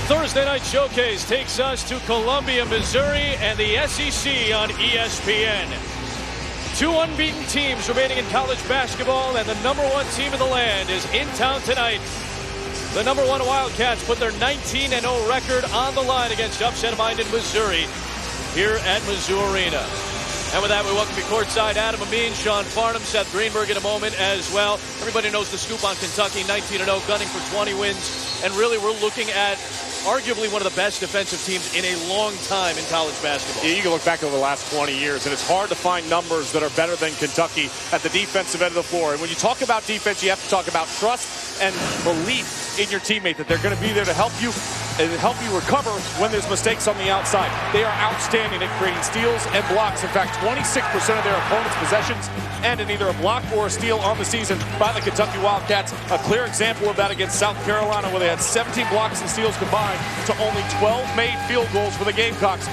Thursday Night Showcase takes us to Columbia, Missouri, and the SEC on ESPN. Two unbeaten teams remaining in college basketball, and the #1 team in the land is in town tonight. The #1 Wildcats put their 19-0 record on the line against upset-minded Missouri here at Mizzou Arena. And with that, we welcome you courtside Adam Amin, Sean Farnham, Seth Greenberg in a moment as well. Everybody knows the scoop on Kentucky, 19-0, gunning for 20 wins. And really, we're looking at arguably one of the best defensive teams in a long time in college basketball. Yeah, you can look back over the last 20 years, and it's hard to find numbers that are better than Kentucky at the defensive end of the floor. And when you talk about defense, you have to talk about trust and belief in your teammate, that they're going to be there to help you and help you recover when there's mistakes on the outside. They are outstanding at creating steals and blocks. In fact, 26% of their opponents' possessions end in either a block or a steal on the season by the Kentucky Wildcats. A clear example of that against South Carolina, where they had 17 blocks and steals combined to only 12 made field goals for the Gamecocks.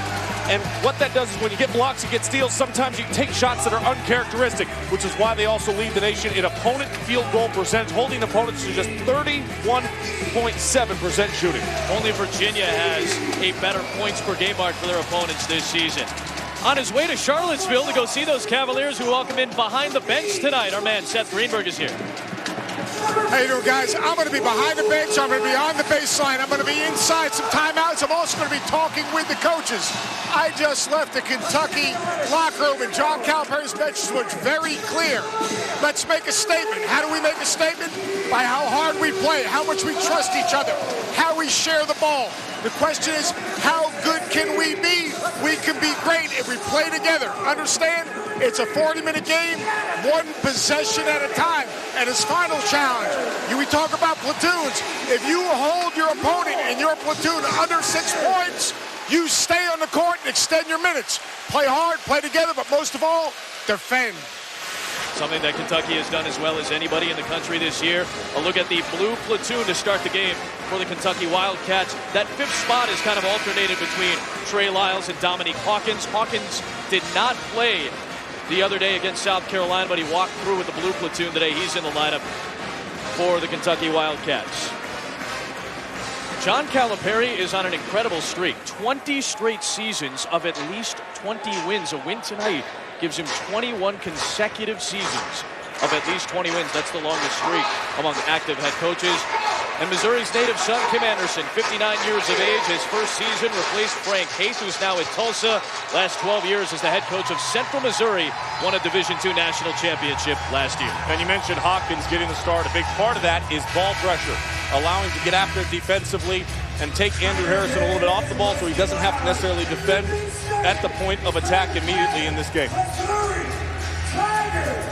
And what that does is when you get blocks, you get steals, sometimes you take shots that are uncharacteristic, which is why they also lead the nation in opponent field goal percentage, holding opponents to just 31.7% shooting. Only Virginia has a better points per game mark for their opponents this season. On his way to Charlottesville to go see those Cavaliers who welcome in behind the bench tonight, our man Seth Greenberg is here. How you doing, guys? I'm going to be behind the bench. I'm going to be on the baseline. I'm going to be inside some timeouts. I'm also going to be talking with the coaches. I just left the Kentucky locker room, and John Calipari's message was very clear. Let's make a statement. How do we make a statement? By how hard we play, how much we trust each other, how we share the ball. The question is, how good can we be? We can be great if we play together. Understand? It's a 40-minute game, one possession at a time. And his final challenge, we talk about platoons. If you hold your opponent in your platoon under 6 points, you stay on the court and extend your minutes. Play hard, play together, but most of all, defend. Something that Kentucky has done as well as anybody in the country this year. A look at the blue platoon to start the game for the Kentucky Wildcats. That 5th spot is kind of alternated between Trey Lyles and Dominique Hawkins. Hawkins did not play the other day against South Carolina, but he walked through with the blue platoon today. He's in the lineup for the Kentucky Wildcats. John Calipari is on an incredible streak. 20 straight seasons of at least 20 wins. A win tonight gives him 21 consecutive seasons of at least 20 wins. That's the longest streak among active head coaches. And Missouri's native son, Kim Anderson, 59 years of age. His first season replaced Frank Haith, who's now at Tulsa. Last 12 years as the head coach of Central Missouri. Won a Division II national championship last year. And you mentioned Hawkins getting the start. A big part of that is ball pressure, allowing to get after it defensively and take Andrew Harrison a little bit off the ball so he doesn't have to necessarily defend at the point of attack immediately in this game.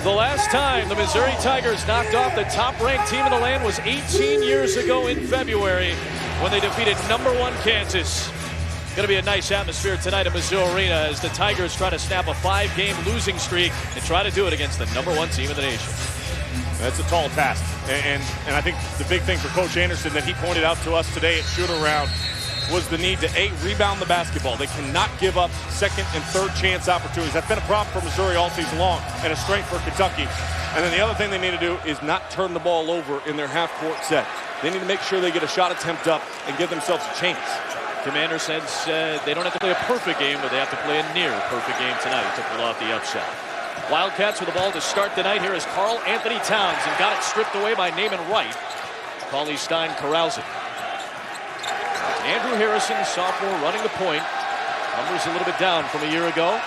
The last time the Missouri Tigers knocked off the top-ranked team in the land was 18 years ago in February when they defeated #1 Kansas. Going to be a nice atmosphere tonight at Mizzou Arena as the Tigers try to snap a 5-game losing streak and try to do it against the #1 team in the nation. That's a tall task. And I think the big thing for Coach Anderson that he pointed out to us today at shoot-around was the need to, A, rebound the basketball. They cannot give up second and third chance opportunities. That's been a problem for Missouri all season long and a strength for Kentucky. And then the other thing they need to do is not turn the ball over in their half-court set. They need to make sure they get a shot attempt up and give themselves a chance. Kim Anderson said they don't have to play a perfect game, but they have to play a near-perfect game tonight to pull off the upset. Wildcats with the ball to start the night. Here is Karl Anthony Towns, and got it stripped away by Naaman Wright. Cauley Stein corrals it. Andrew Harrison, sophomore, running the point. Numbers a little bit down from a year ago.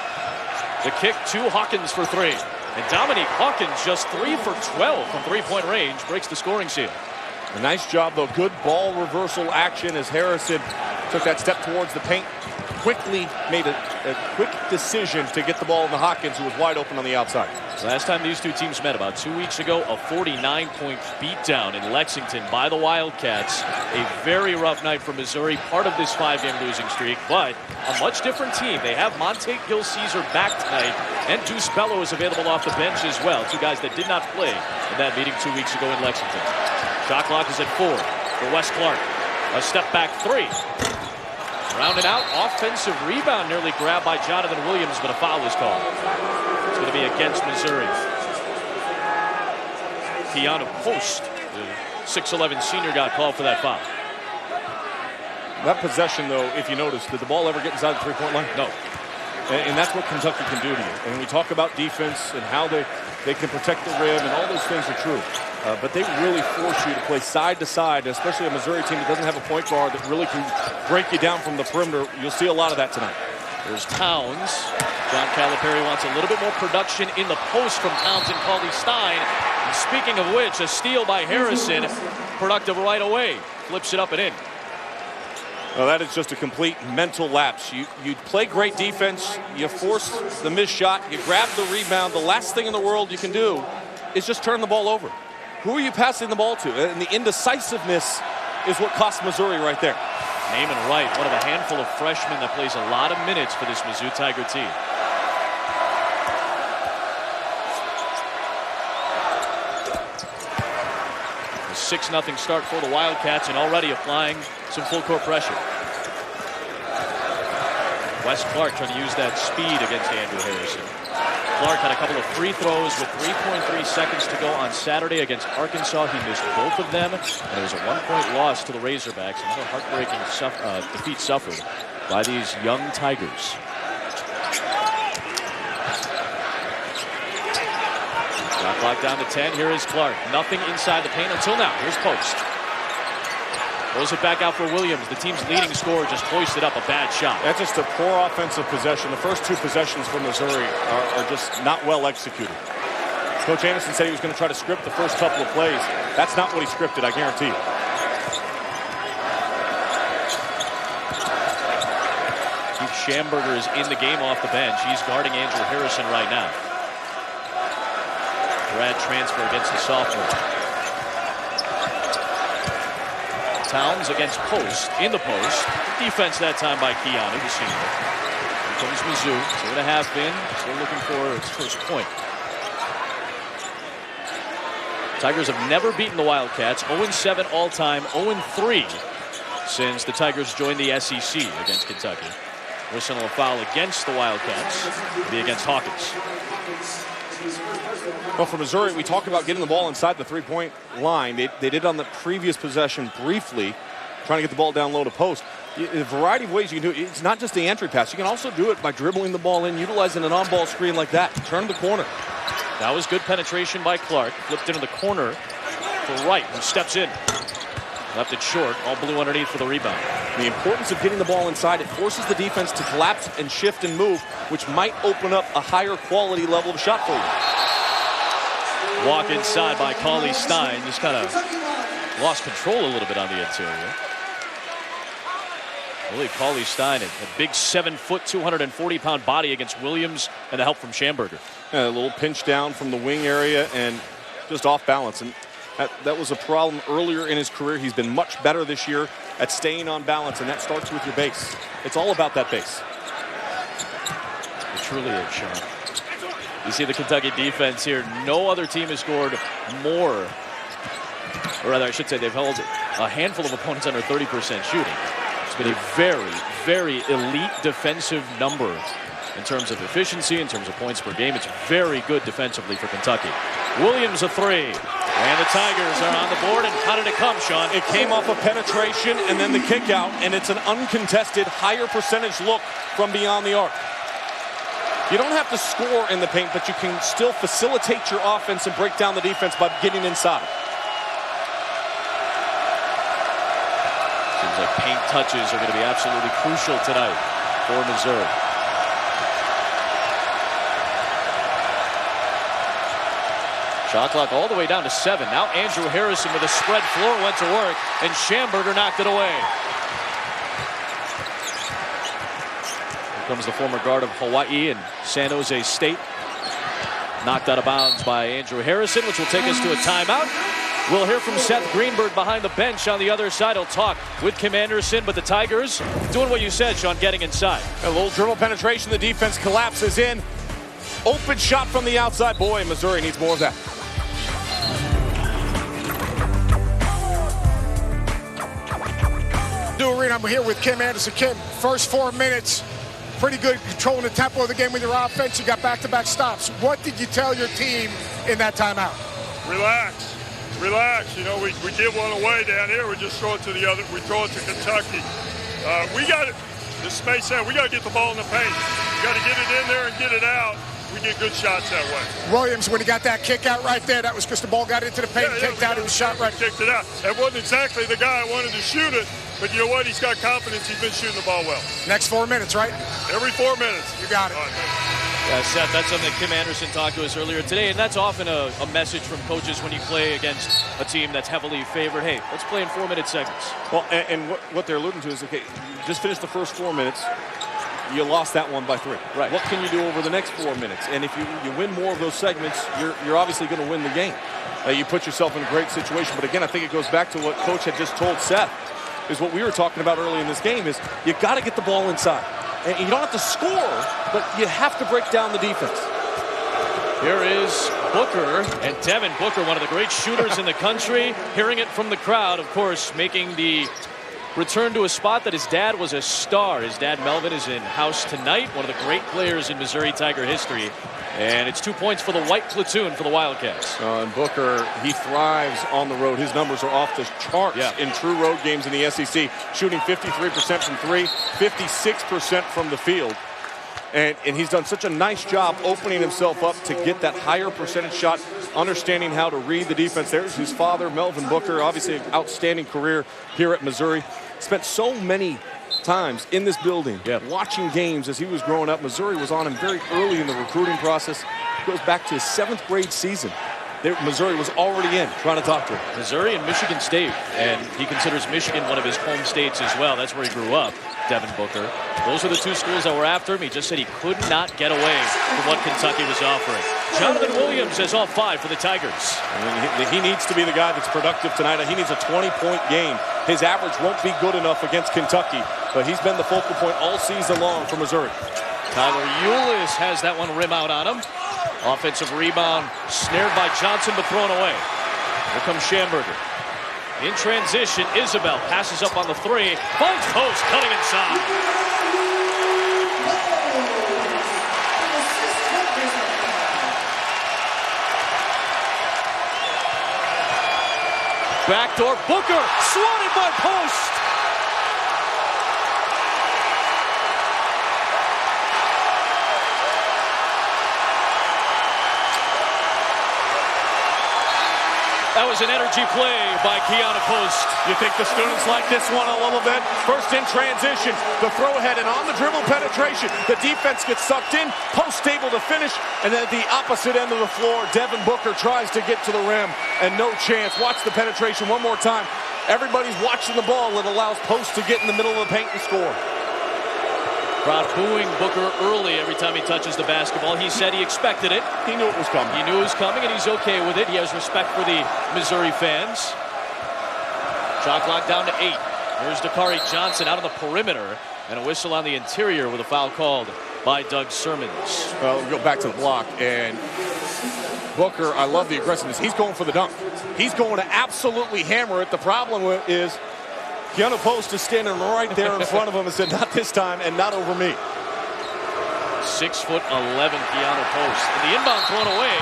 The kick to Hawkins for 3. And Dominique Hawkins just 3 for 12 from three-point range. Breaks the scoring seal. A nice job, though. Good ball reversal action as Harrison took that step towards the paint. Quickly made a quick decision to get the ball in the Hawkins, who was wide open on the outside. Last time these two teams met about 2 weeks ago, a 49-point beatdown in Lexington by the Wildcats. A very rough night for Missouri, part of this 5-game losing streak, but a much different team. They have Monte Gill-Caesar back tonight, and Deuce Bello is available off the bench as well. Two guys that did not play in that meeting 2 weeks ago in Lexington. Shot clock is at 4 for Wes Clark. A step back 3. Rounded out, offensive rebound nearly grabbed by Jonathan Williams, but a foul was called. It's going to be against Missouri. Keanu Post, the 6'11 senior, got called for that foul. That possession, though, if you notice, did the ball ever get inside the three-point line? No. And that's what Kentucky can do to you. And we talk about defense and how they can protect the rim, and all those things are true. But they really force you to play side to side, especially a Missouri team that doesn't have a point guard that really can break you down from the perimeter. You'll see a lot of that tonight. There's Towns. John Calipari wants a little bit more production in the post from Towns and Cauley-Stein. And speaking of which, a steal by Harrison, productive right away. Flips it up and in. Well, that is just a complete mental lapse. You play great defense, you force the missed shot, you grab the rebound. The last thing in the world you can do is just turn the ball over. Who are you passing the ball to? And the indecisiveness is what cost Missouri right there. Naaman Wright, one of a handful of freshmen that plays a lot of minutes for this Mizzou Tiger team. A 6-0 start for the Wildcats, and already applying some full court pressure. Wes Clark trying to use that speed against Andrew Harrison. Clark had a couple of free throws with 3.3 seconds to go on Saturday against Arkansas. He missed both of them, and it was a 1-point loss to the Razorbacks. Another heartbreaking defeat suffered by these young Tigers. Shot clock down to 10. Here is Clark. Nothing inside the paint until now. Here's Post. Throws it back out for Williams. The team's leading scorer just hoisted up a bad shot. That's just a poor offensive possession. The first two possessions for Missouri are just not well executed. Coach Anderson said he was going to try to script the first couple of plays. That's not what he scripted, I guarantee you. Keith Schamberger is in the game off the bench. He's guarding Andrew Harrison right now. Grad transfer against the sophomore. Towns against Post, in the post. Defense that time by Keanu, the senior. Here comes Mizzou, 2.5 in, still looking for its first point. Tigers have never beaten the Wildcats, 0-7 all-time, 0-3 since the Tigers joined the SEC against Kentucky. Whistle a foul against the Wildcats, to be against Hawkins. Well, for Missouri, we talk about getting the ball inside the three-point line. They did on the previous possession briefly, trying to get the ball down low to Post. A variety of ways you can do it. It's not just the entry pass. You can also do it by dribbling the ball in, utilizing an on-ball screen like that. Turn the corner. That was good penetration by Clark. Flipped into the corner for Wright, who steps in. Left it short, all blue underneath for the rebound. The importance of getting the ball inside, it forces the defense to collapse and shift and move, which might open up a higher quality level of shot for you. Walk inside by Cauley-Stein. Just kind of lost control a little bit on the interior. Really, Cauley-Stein, a big 7-foot, 240-pound body against Williams, and the help from Schamberger. A little pinch down from the wing area and just off balance. And that was a problem earlier in his career. He's been much better this year at staying on balance, and that starts with your base. It's all about that base. It truly is, Sean. You see the Kentucky defense here. No other team has scored more, or rather I should say they've held a handful of opponents under 30% shooting. It's been a very, very elite defensive number in terms of efficiency, in terms of points per game. It's very good defensively for Kentucky. Williams a three. And the Tigers are on the board. And how did it come, Sean? It came off of penetration and then the kick out, and it's an uncontested, higher percentage look from beyond the arc. You don't have to score in the paint, but you can still facilitate your offense and break down the defense by getting inside. Seems like paint touches are going to be absolutely crucial tonight for Missouri. Shot clock all the way down to 7. Now Andrew Harrison with a spread floor went to work, and Schamberger knocked it away. Here comes the former guard of Hawaii and San Jose State. Knocked out of bounds by Andrew Harrison, which will take us to a timeout. We'll hear from Seth Greenberg behind the bench on the other side. He'll talk with Kim Anderson, but the Tigers doing what you said, Sean, getting inside. A little dribble penetration. The defense collapses in. Open shot from the outside. Boy, Missouri needs more of that. I'm here with Kim Anderson. Kim, first 4 minutes, pretty good controlling the tempo of the game with your offense. You got back-to-back stops. What did you tell your team in that timeout? Relax. Relax. You know, we give one away down here. We just throw it to the other. We throw it to Kentucky. We got it. This space said we got to get the ball in the paint. We got to get it in there and get it out. We get good shots that way. Williams, when he got that kick out right there, that was because the ball got into the paint, kicked out, and was shot right. Kicked it out. That wasn't exactly the guy I wanted to shoot it, but you know what? He's got confidence. He's been shooting the ball well. Next 4 minutes, right? Every 4 minutes. You got it. All right, Yeah, Seth, that's something that Kim Anderson talked to us earlier today, and that's often a message from coaches when you play against a team that's heavily favored. Hey, let's play in 4-minute segments. Well, and what they're alluding to is, okay, just finish the first 4 minutes. You lost that one by 3. Right. What can you do over the next 4 minutes? And if you win more of those segments, you're obviously going to win the game. You put yourself in a great situation. But again, I think it goes back to what Coach had just told Seth, is what we were talking about early in this game, is you got to get the ball inside. And you don't have to score, but you have to break down the defense. Here is Booker, and Devin Booker, one of the great shooters in the country. Hearing it from the crowd, of course, making the return to a spot that his dad was a star. His dad, Melvin, is in house tonight, one of the great players in Missouri Tiger history. And it's 2 points for the white platoon for the Wildcats. And Booker, he thrives on the road. His numbers are off the charts in true road games in the SEC. Shooting 53% from 3, 56% from the field. And he's done such a nice job opening himself up to get that higher percentage shot, understanding how to read the defense. There's his father, Melvin Booker, obviously an outstanding career here at Missouri. Spent so many times in this building watching games as he was growing up. Missouri was on him very early in the recruiting process. It goes back to his 7th grade season. Missouri was already in trying to talk to him. Missouri and Michigan State, and he considers Michigan one of his home states as well. That's where he grew up, Devin Booker. Those are the 2 schools that were after him. He just said he could not get away from what Kentucky was offering. Jonathan Williams has all 5 for the Tigers. He needs to be the guy that's productive tonight. He needs a 20-point game. His average won't be good enough against Kentucky, but he's been the focal point all season long for Missouri. Tyler Ulis has that one rim out on him. Offensive rebound snared by Johnson but thrown away. Here comes Schamberger. In transition, Isabel passes up on the 3. Finds post, cutting inside. Backdoor Booker, swatted by post. That was an energy play by Keanu Post. You think the students like this one a little bit? First in transition, the throw ahead, and on the dribble penetration, the defense gets sucked in, Post able to finish, and then at the opposite end of the floor, Devin Booker tries to get to the rim, and no chance. Watch the penetration one more time. Everybody's watching the ball. It allows Post to get in the middle of the paint and score. Crowd booing Booker early every time he touches the basketball. He said he expected it. He knew it was coming. He knew it was coming, and he's okay with it. He has respect for the Missouri fans. Shot clock down to 8. Here's Dakari Johnson out on the perimeter, and a whistle on the interior with a foul called by Doug Sermons. Well, we'll go back to the block, and Booker, I love the aggressiveness. He's going for the dunk. He's going to absolutely hammer it. The problem is Keanu Post is standing right there in front of him and said, not this time and not over me. 6'11" Keanu Post. And the inbound thrown away,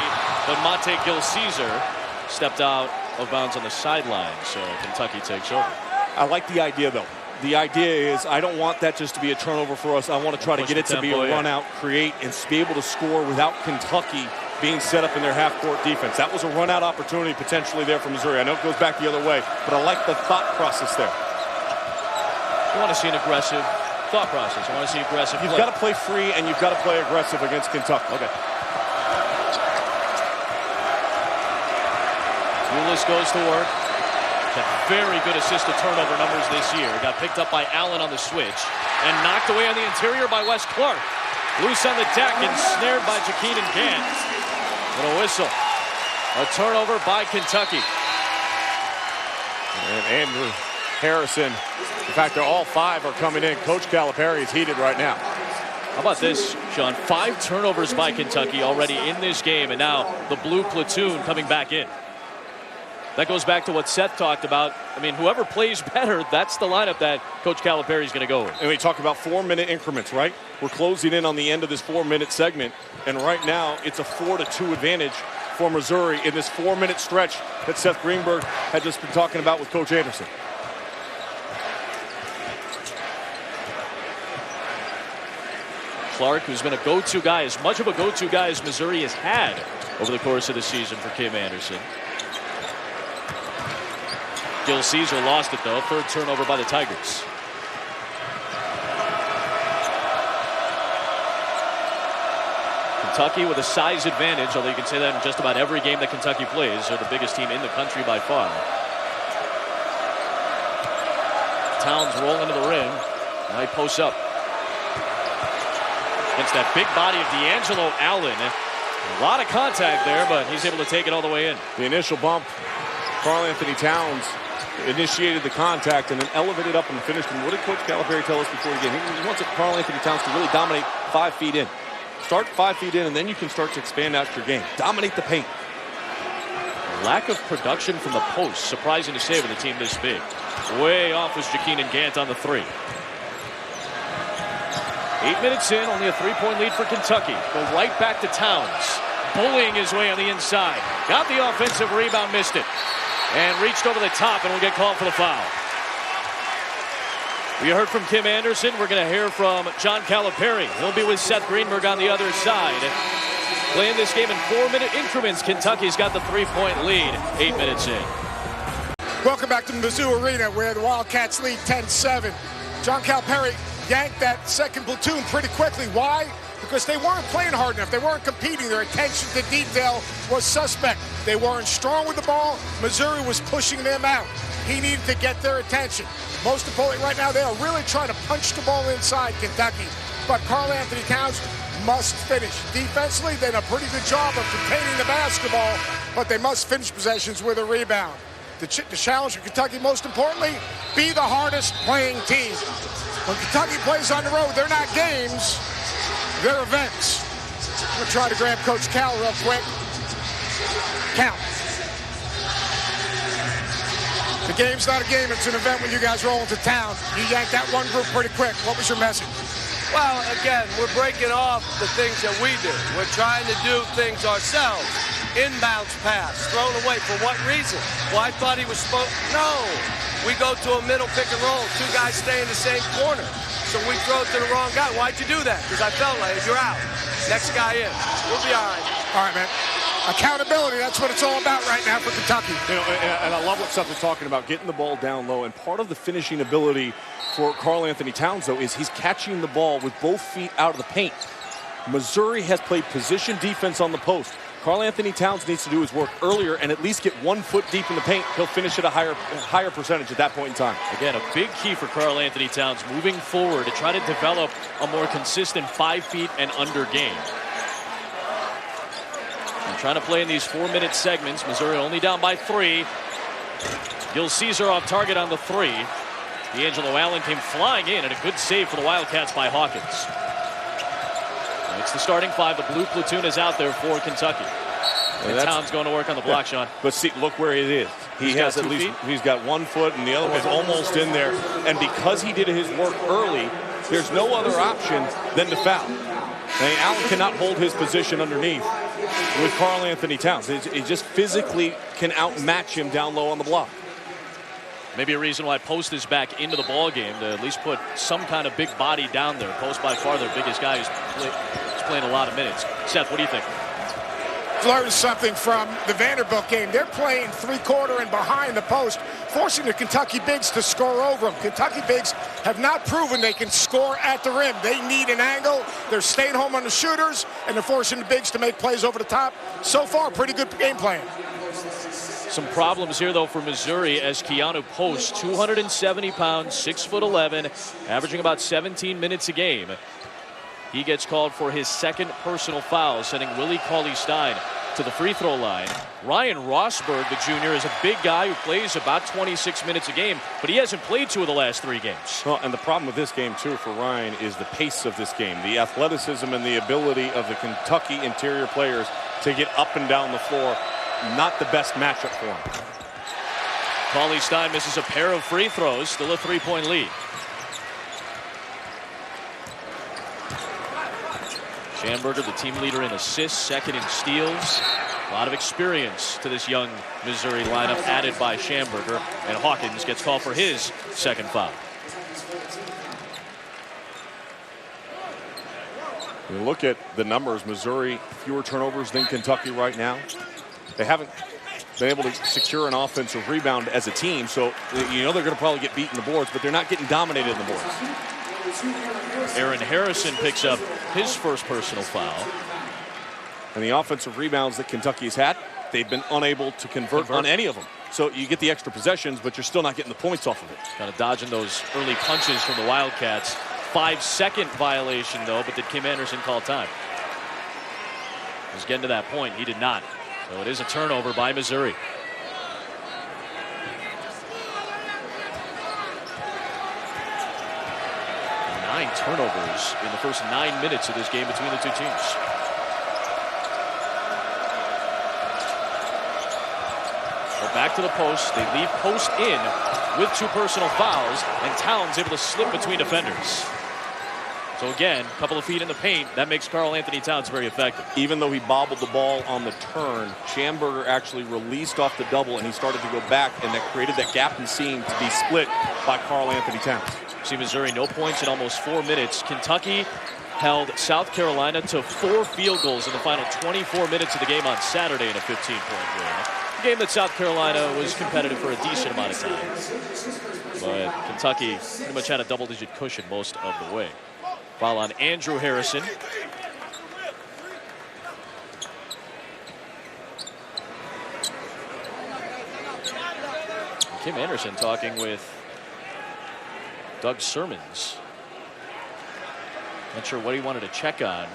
but Monte Gil Caesar stepped out of bounds on the sideline, so Kentucky takes over. I like the idea, though. The idea is I don't want that just to be a turnover for us. I want to try to get it to be a run out, create, and be able to score without Kentucky being set up in their half-court defense. That was a run-out opportunity potentially there for Missouri. I know it goes back the other way, but I like the thought process there. You want to see an aggressive thought process. You want to see aggressive play. You've got to play free, and you've got to play aggressive against Kentucky. Okay. Ulis goes to work. Had very good assist to turnover numbers this year. Got picked up by Allen on the switch and knocked away on the interior by Wes Clark. Loose on the deck and snared by Jakeen and Gant. And a whistle. A turnover by Kentucky. And Andrew Harrison. In fact, they're all 5 are coming in. Coach Calipari is heated right now. How about this, Sean? 5 turnovers by Kentucky already in this game, and now the blue platoon coming back in. That goes back to what Seth talked about. I mean, whoever plays better, that's the lineup that Coach Calipari is going to go with. And we talk about 4-minute increments, right? We're closing in on the end of this 4-minute segment, and right now it's a 4-2 advantage for Missouri in this 4-minute stretch that Seth Greenberg had just been talking about with Coach Anderson. Clark, who's been a go-to guy, as much of a go-to guy as Missouri has had over the course of the season for Kim Anderson. Gil Caesar lost it, though. Third turnover by the Tigers. Kentucky with a size advantage, although you can say that in just about every game that Kentucky plays. They're the biggest team in the country by far. Towns rolling to the rim. Now he posts up. Against that big body of D'Angelo Allen. A lot of contact there, but he's able to take it all the way in. The initial bump, Karl-Anthony Towns initiated the contact and then elevated up and finished. And what did Coach Calipari tell us before the game? He wants Karl-Anthony Towns to really dominate 5 feet in. Start 5 feet in, and then you can start to expand out your game. Dominate the paint. Lack of production from the post. Surprising to say with a team this big. Way off was Jakeenan Gant on the three. 8 minutes in, only a 3-point lead for Kentucky. Go right back to Towns. Bullying his way on the inside. Got the offensive rebound, missed it. And reached over the top and will get called for the foul. We heard from Kim Anderson. We're going to hear from John Calipari. He'll be with Seth Greenberg on the other side. Playing this game in 4-minute increments. Kentucky's got the 3-point lead. 8 minutes in. Welcome back to Mizzou Arena, where the Wildcats lead 10-7. John Calipari yanked that second platoon pretty quickly. Why? Because they weren't playing hard enough. They weren't competing. Their attention to detail was suspect. They weren't strong with the ball. Missouri was pushing them out. He needed to get their attention. Most importantly, right now, they are really trying to punch the ball inside Kentucky. But Karl-Anthony Towns must finish. Defensively, they did a pretty good job of containing the basketball, but they must finish possessions with a rebound. The challenge for Kentucky, most importantly, be the hardest playing team. When Kentucky plays on the road, they're not games, they're events. I'm going to try to grab Coach Cal real quick. Cal. The game's not a game, it's an event when you guys roll into town. You yanked that one group pretty quick. What was your message? Well, again, we're breaking off the things that we do. We're trying to do things ourselves. Inbounds pass, thrown away. For what reason? Well, I thought he was supposed... No. We go to a middle pick and roll. 2 guys stay in the same corner. So we throw it to the wrong guy. Why'd you do that? Because I felt like you're out. Next guy in. We'll be all right. All right, man. Accountability, that's what it's all about right now for Kentucky. You know, and I love what Seth is talking about, getting the ball down low. And part of the finishing ability for Karl-Anthony Towns, though, is he's catching the ball with both feet out of the paint. Missouri has played position defense on the post. Karl-Anthony Towns needs to do his work earlier and at least get 1 foot deep in the paint. He'll finish at a higher percentage at that point in time. Again, a big key for Karl-Anthony Towns moving forward to try to develop a more consistent 5 feet and under game. And trying to play in these 4-minute segments. Missouri only down by 3. Gil Caesar off target on the 3. D'Angelo Allen came flying in, and a good save for the Wildcats by Hawkins. It's the starting 5. The blue platoon is out there for Kentucky. And Towns going to work on the block, Sean. But see, look where it is. He's got 1 foot, and the other one's almost in there. And because he did his work early, there's no other option than to foul. And Allen cannot hold his position underneath with Karl-Anthony Towns. He just physically can outmatch him down low on the block. Maybe a reason why Post is back into the ball game, to at least put some kind of big body down there. Post by far their biggest guy who's playing a lot of minutes. Seth, what do you think? Learned something from the Vanderbilt game. They're playing 3-quarter and behind the post, forcing the Kentucky bigs to score over them. Kentucky bigs have not proven they can score at the rim. They need an angle. They're staying home on the shooters, and they're forcing the bigs to make plays over the top. So far, pretty good game plan. Some problems here, though, for Missouri as Keanu Post, 270 pounds, 6'11", averaging about 17 minutes a game. He gets called for his second personal foul, sending Willie Cauley-Stein to the free throw line. Ryan Rosberg, the junior, is a big guy who plays about 26 minutes a game, but he hasn't played 2 of the last 3 games. Well, and the problem with this game, too, for Ryan is the pace of this game, the athleticism and the ability of the Kentucky interior players to get up and down the floor. Not the best matchup for him. Cauley-Stein misses a pair of free throws, still a 3-point lead. Schamberger, the team leader in assists, second in steals. A lot of experience to this young Missouri lineup added by Schamberger. And Hawkins gets called for his second foul. You look at the numbers, Missouri, fewer turnovers than Kentucky right now. They haven't been able to secure an offensive rebound as a team, so you know they're going to probably get beat in the boards, but they're not getting dominated in the boards. Aaron Harrison picks up his first personal foul. And the offensive rebounds that Kentucky's had, they've been unable to convert on any of them. So you get the extra possessions, but you're still not getting the points off of it. Kind of dodging those early punches from the Wildcats. 5-second violation, though, but did Kim Anderson call time? He was getting to that point. He did not. So it is a turnover by Missouri. Nine turnovers in the first 9 minutes of this game between the two teams. Well, back to the post. They leave post in with 2 personal fouls, and Towns able to slip between defenders. So again, a couple of feet in the paint, that makes Karl-Anthony Towns very effective. Even though he bobbled the ball on the turn, Schamberger actually released off the double, and he started to go back, and that created that gap and seam to be split by Karl-Anthony Towns. See Missouri, no points in almost 4 minutes. Kentucky held South Carolina to 4 field goals in the final 24 minutes of the game on Saturday in a 15-point win. A game that South Carolina was competitive for a decent amount of time. But Kentucky pretty much had a double-digit cushion most of the way. Foul on Andrew Harrison. Kim Anderson talking with Doug Sermons. Not sure what he wanted to check on.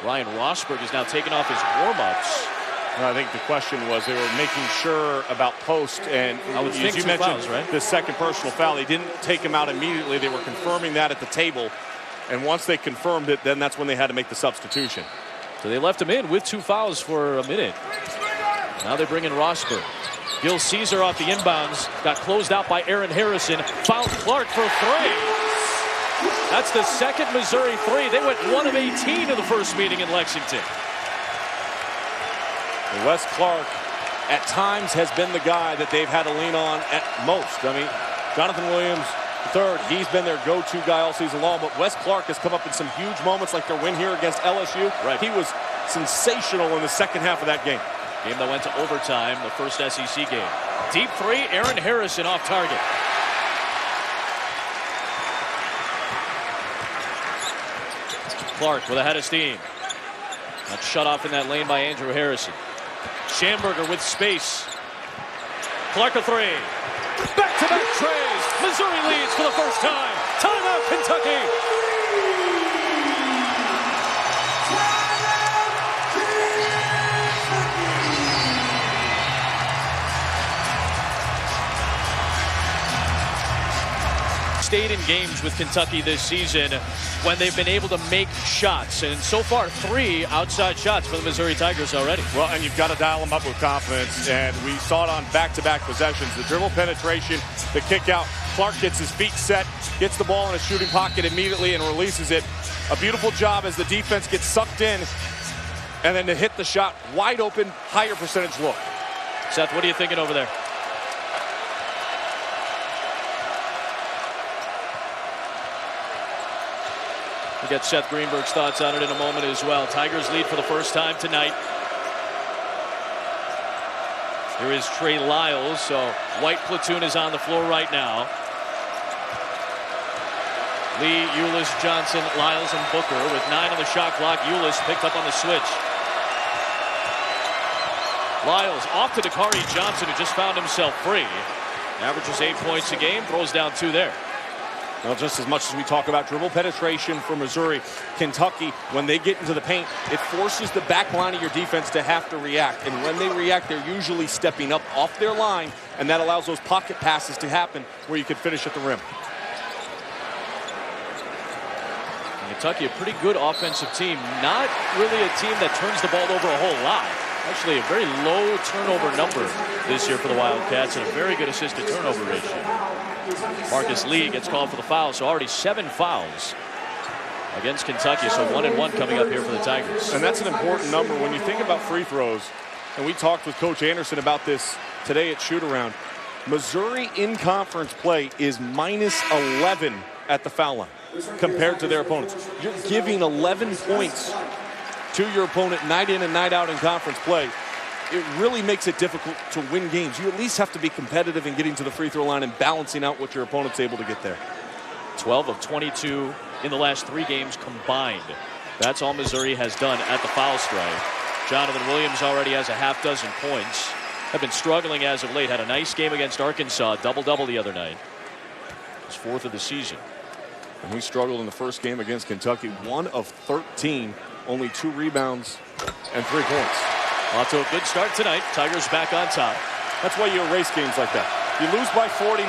Ryan Rosberg is now taking off his warm-ups. I think the question was they were making sure about post, and as you mentioned, fouls, right? The second personal foul. They didn't take him out immediately. They were confirming that at the table, and once they confirmed it, then that's when they had to make the substitution. So they left him in with 2 fouls for a minute. Now they bring in Rosberg. Gil Caesar off the inbounds, got closed out by Aaron Harrison. Fouled Clark for 3. That's the second Missouri 3. They went 1 of 18 in the first meeting in Lexington. Wes Clark at times has been the guy that they've had to lean on at most. I mean, Jonathan Williams III, he's been their go-to guy all season long, but Wes Clark has come up in some huge moments like their win here against LSU. Right. He was sensational in the second half of that game. Game that went to overtime, the first SEC game. Deep 3, Aaron Harrison off target. Clark with a head of steam. Not shut off in that lane by Andrew Harrison. Schamberger with space. Clark a 3. Back-to-back trays. Missouri leads for the first time. Timeout, Kentucky. Stayed in games with Kentucky this season when they've been able to make shots, and so far 3 outside shots for the Missouri Tigers already. Well, and you've got to dial them up with confidence, and we saw it on back-to-back possessions. The dribble penetration, the kick out. Clark gets his feet set, gets the ball in a shooting pocket immediately and releases it. A beautiful job as the defense gets sucked in, and then to hit the shot wide open, higher percentage look. Seth, what are you thinking over there? We'll get Seth Greenberg's thoughts on it in a moment as well. Tigers lead for the first time tonight. Here is Trey Lyles. So white platoon is on the floor right now. Lee, Ulis, Johnson, Lyles, and Booker with 9 on the shot clock. Ulis picked up on the switch. Lyles off to Dakari Johnson, who just found himself free. Averages 8 points a game, throws down 2 there. Well, just as much as we talk about dribble penetration for Missouri, Kentucky, when they get into the paint, it forces the back line of your defense to have to react. And when they react, they're usually stepping up off their line, and that allows those pocket passes to happen where you can finish at the rim. Kentucky, a pretty good offensive team. Not really a team that turns the ball over a whole lot. Actually, a very low turnover number this year for the Wildcats, and a very good assist to turnover ratio. Marcus Lee gets called for the foul, so already 7 fouls against Kentucky. So 1-1 coming up here for the Tigers. And that's an important number when you think about free throws. And we talked with Coach Anderson about this today at shoot-around. Missouri in conference play is -11 at the foul line. compared to their opponents. You're giving 11 points to your opponent night in and night out in conference play. It really makes it difficult to win games. You at least have to be competitive in getting to the free throw line and balancing out what your opponent's able to get there. 12 of 22 in the last 3 games combined. That's all Missouri has done at the foul stripe. Jonathan Williams already has a half dozen points. Have been struggling as of late. Had a nice game against Arkansas. Double-double the other night. His 4th of the season. And he struggled in the first game against Kentucky. 1 of 13. Only 2 rebounds and 3 points. Off to a good start tonight. Tigers back on top. That's why you erase games like that. You lose by 49.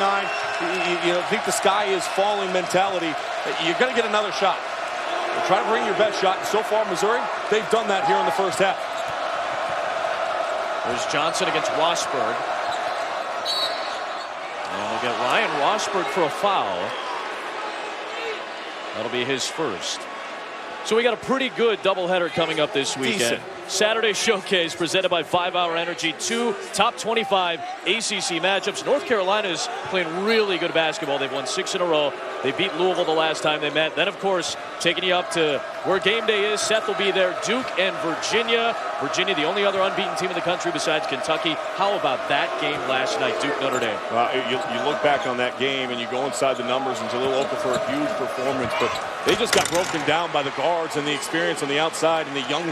You think the sky is falling mentality. You're going to get another shot. Try to bring your best shot. So far, Missouri, they've done that here in the first half. There's Johnson against Rosberg. And we'll get Ryan Rosberg for a foul. That'll be his first. So we got a pretty good doubleheader coming up this weekend. Decent. Saturday Showcase presented by 5 Hour Energy. 2 top 25 ACC matchups. North Carolina's playing really good basketball. They've won 6 in a row. They beat Louisville the last time they met. Then, of course, taking you up to where game day is. Seth will be there. Duke and Virginia. Virginia, the only other unbeaten team in the country besides Kentucky. How about that game last night, Duke Notre Dame? You look back on that game and you go inside the numbers, and Jahlil Okafor a huge performance, but they just got broken down by the guards and the experience on the outside and the young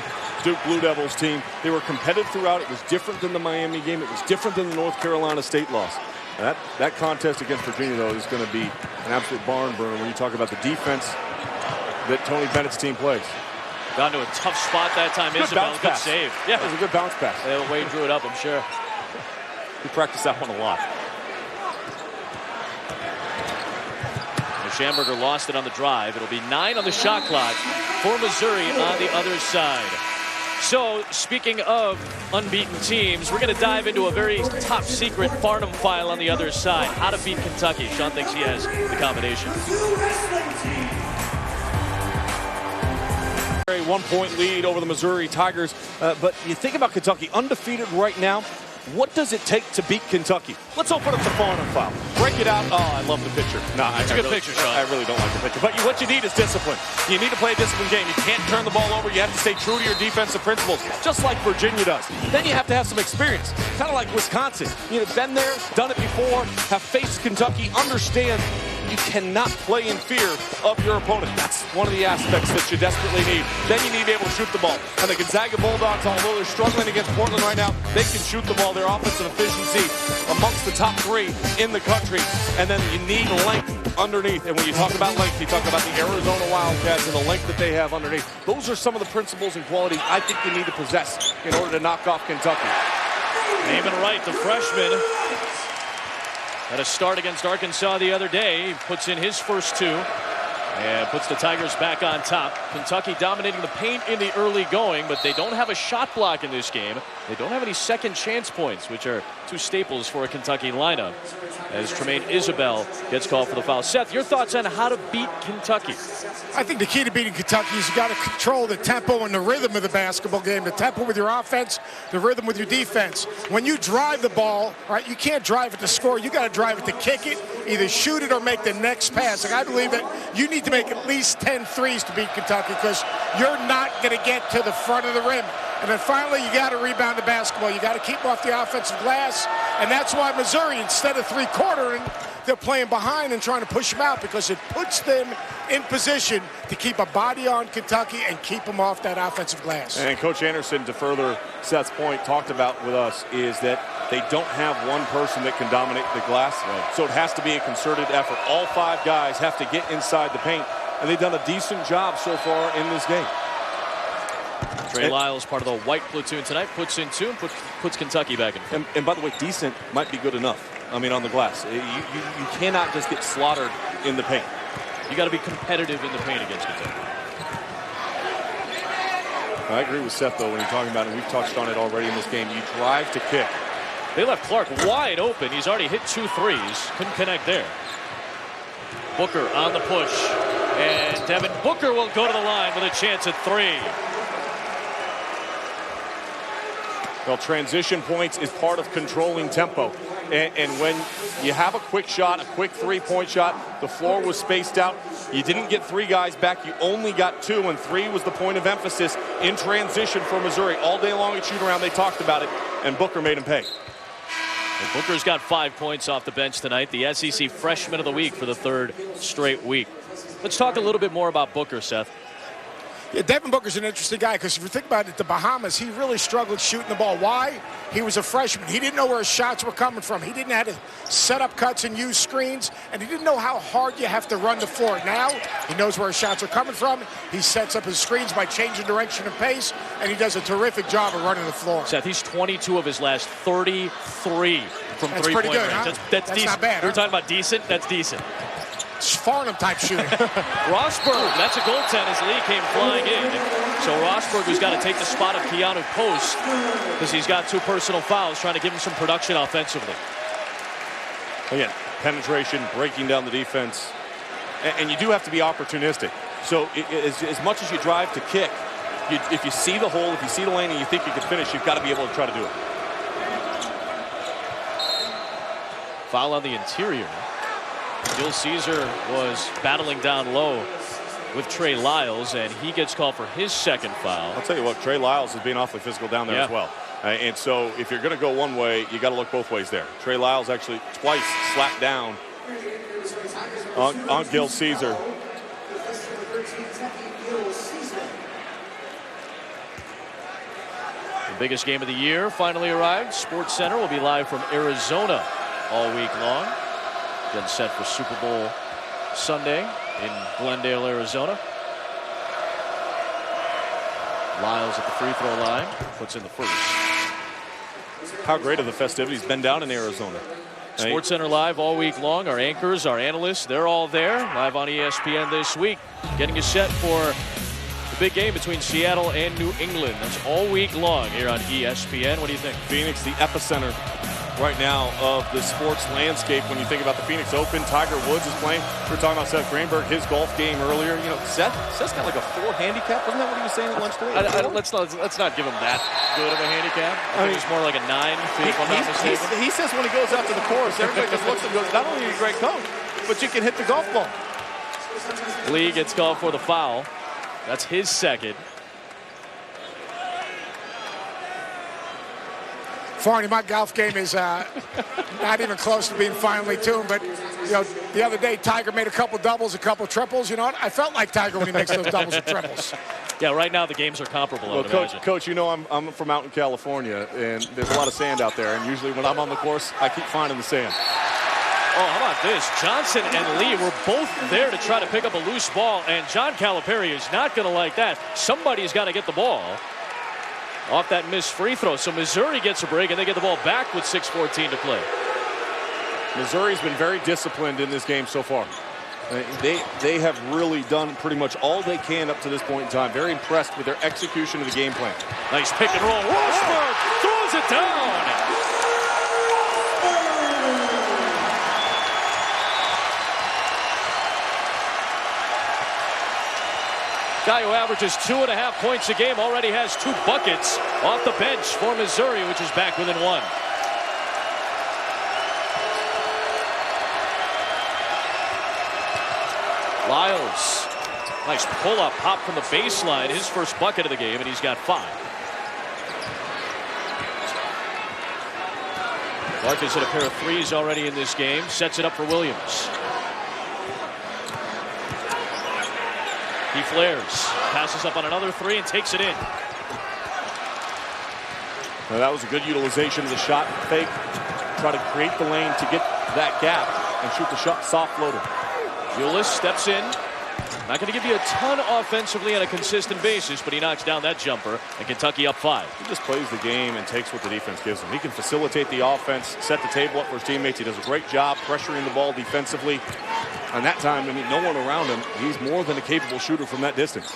Duke Blue Devils team. They were competitive throughout. It was different than the Miami game. It was different than the North Carolina State loss. And that contest against Virginia, though, is going to be an absolute barn burner when you talk about the defense that Tony Bennett's team plays. Got into a tough spot that time. Isabel, good save. Yeah, it was a good bounce pass. Wade drew it up, I'm sure. We practiced that one a lot. Schamberger lost it on the drive. It'll be 9 on the shot clock for Missouri on the other side. So, speaking of unbeaten teams, we're going to dive into a very top secret Farnham file on the other side. How to beat Kentucky. Sean thinks he has the combination. 1-point lead over the Missouri Tigers. But you think about Kentucky, undefeated right now. What does it take to beat Kentucky? Let's open up the Farnham file. Break it out. Oh, I love the picture. No, it's a good picture, Sean. I really don't like the picture. But what you need is discipline. You need to play a disciplined game. You can't turn the ball over. You have to stay true to your defensive principles, just like Virginia does. Then you have to have some experience, kind of like Wisconsin. You've been there, done it before, have faced Kentucky, understand you cannot play in fear of your opponent. That's one of the aspects that you desperately need. Then you need to be able to shoot the ball. And the Gonzaga Bulldogs, although they're struggling against Portland right now, they can shoot the ball. Their offensive efficiency amongst the top 3 in the country. And then you need length underneath. And when you talk about length, you talk about the Arizona Wildcats and the length that they have underneath. Those are some of the principles and qualities I think you need to possess in order to knock off Kentucky. Damon Wright, the freshman, had a start against Arkansas the other day. He puts in his first 2 and puts the Tigers back on top. Kentucky dominating the paint in the early going, but they don't have a shot block in this game. They don't have any second chance points, which are 2 staples for a Kentucky lineup, as Tremaine Isabel gets called for the foul. Seth, your thoughts on how to beat Kentucky? I think the key to beating Kentucky is you got to control the tempo and the rhythm of the basketball game. The tempo with your offense, the rhythm with your defense. When you drive the ball, right, you can't drive it to score. You got to drive it to kick it, either shoot it or make the next pass. Like, I believe that you need to make at least 10 threes to beat Kentucky because you're not going to get to the front of the rim. And then finally, you got to rebound the basketball. You got to keep off the offensive glass. And that's why Missouri, instead of 3-quartering, they're playing behind and trying to push them out because it puts them in position to keep a body on Kentucky and keep them off that offensive glass. And Coach Anderson, to further Seth's point, talked about with us is that they don't have one person that can dominate the glass. Right. So it has to be a concerted effort. All 5 guys have to get inside the paint. And they've done a decent job so far in this game. Trey Lyles, part of the white platoon tonight, puts in 2 and puts Kentucky back in front. And by the way, decent might be good enough. I mean, on the glass. You cannot just get slaughtered in the paint. You got to be competitive in the paint against Kentucky. I agree with Seth, though, when you're talking about it. We've touched on it already in this game. You drive to kick. They left Clark wide open. He's already hit 2 threes. Couldn't connect there. Booker on the push. And Devin Booker will go to the line with a chance at 3. Well, transition points is part of controlling tempo. And when you have a quick shot, a quick three-point shot, the floor was spaced out. You didn't get 3 guys back. You only got 2, and 3 was the point of emphasis in transition for Missouri. All day long at shoot-around, they talked about it, and Booker made him pay. And Booker's got 5 points off the bench tonight, the SEC Freshman of the Week for the 3rd straight week. Let's talk a little bit more about Booker, Seth. Yeah, Devin Booker's an interesting guy because if you think about it, the Bahamas, he really struggled shooting the ball. Why? He was a freshman. He didn't know where his shots were coming from. He didn't know how to set up cuts and use screens, and he didn't know how hard you have to run the floor. Now, he knows where his shots are coming from. He sets up his screens by changing direction and pace, and he does a terrific job of running the floor. Seth, he's 22 of his last 33 from That's three-point pretty good, range. huh? That's decent. Not bad, We were huh? talking about decent. That's decent. It's Farnham-type shooting. Rosberg, that's a goaltend as Lee came flying in. So Rosberg, who's got to take the spot of Keanu Post because he's got 2 personal fouls, trying to give him some production offensively. Again, penetration, breaking down the defense. And you do have to be opportunistic. So as much as you drive to kick, if you see the hole, if you see the lane and you think you can finish, you've got to be able to try to do it. Foul on the interior. Gil Caesar was battling down low with Trey Lyles, and he gets called for his 2nd foul. I'll tell you what, Trey Lyles is being awfully physical down there as well. And so if you're going to go one way, you got to look both ways there. Trey Lyles actually twice slapped down on Gil Caesar. The biggest game of the year finally arrived. Sports Center will be live from Arizona all week long. Getting set for Super Bowl Sunday in Glendale, Arizona. Lyles at the free throw line, puts in the first. How great have the festivities been down in Arizona? Sports Center live all week long. Our anchors, our analysts, they're all there live on ESPN this week, getting you set for the big game between Seattle and New England. That's all week long here on ESPN. What do you think? Phoenix, the epicenter right now of the sports landscape. When you think about the Phoenix Open, Tiger Woods is playing. We were talking about Seth Greenberg, his golf game earlier. You know, Seth's got like a 4 handicap. Wasn't that what he was saying at lunch today? Let's not give him that good of a handicap. I think it's more like a 9, if I'm not mistaken. He says when he goes out to the course, everybody just looks and goes, not only are you a great coach, but you can hit the golf ball. Lee gets called for the foul. That's his 2nd. Farney, my golf game is not even close to being finely tuned, but you know, the other day Tiger made a couple doubles, a couple triples. You know what? I felt like Tiger when he makes those doubles and triples. Yeah, right now the games are comparable. Well, Coach, you know I'm from out in California, and there's a lot of sand out there, and usually when I'm on the course, I keep finding the sand. Oh, how about this? Johnson and Lee were both there to try to pick up a loose ball, and John Calipari is not going to like that. Somebody's got to get the ball off that missed free throw. So Missouri gets a break, and they get the ball back with 6:14 to play. Missouri's been very disciplined in this game so far. They have really done pretty much all they can up to this point in time. Very impressed with their execution of the game plan. Nice pick and roll. Rosberg throws it down. Guy who averages 2.5 points a game already has 2 buckets off the bench for Missouri, which is back within 1. Lyles, nice pull-up pop from the baseline, his first bucket of the game, and he's got 5. Clark has hit a pair of 3s already in this game, sets it up for Williams. He flares, passes up on another 3 and takes it in. Now that was a good utilization of the shot fake. Try to create the lane to get that gap and shoot the shot soft floater. Ulis steps in. Not going to give you a ton offensively on a consistent basis, but he knocks down that jumper, and Kentucky up 5. He just plays the game and takes what the defense gives him. He can facilitate the offense, set the table up for his teammates. He does a great job pressuring the ball defensively. And that time, I mean, no one around him. He's more than a capable shooter from that distance.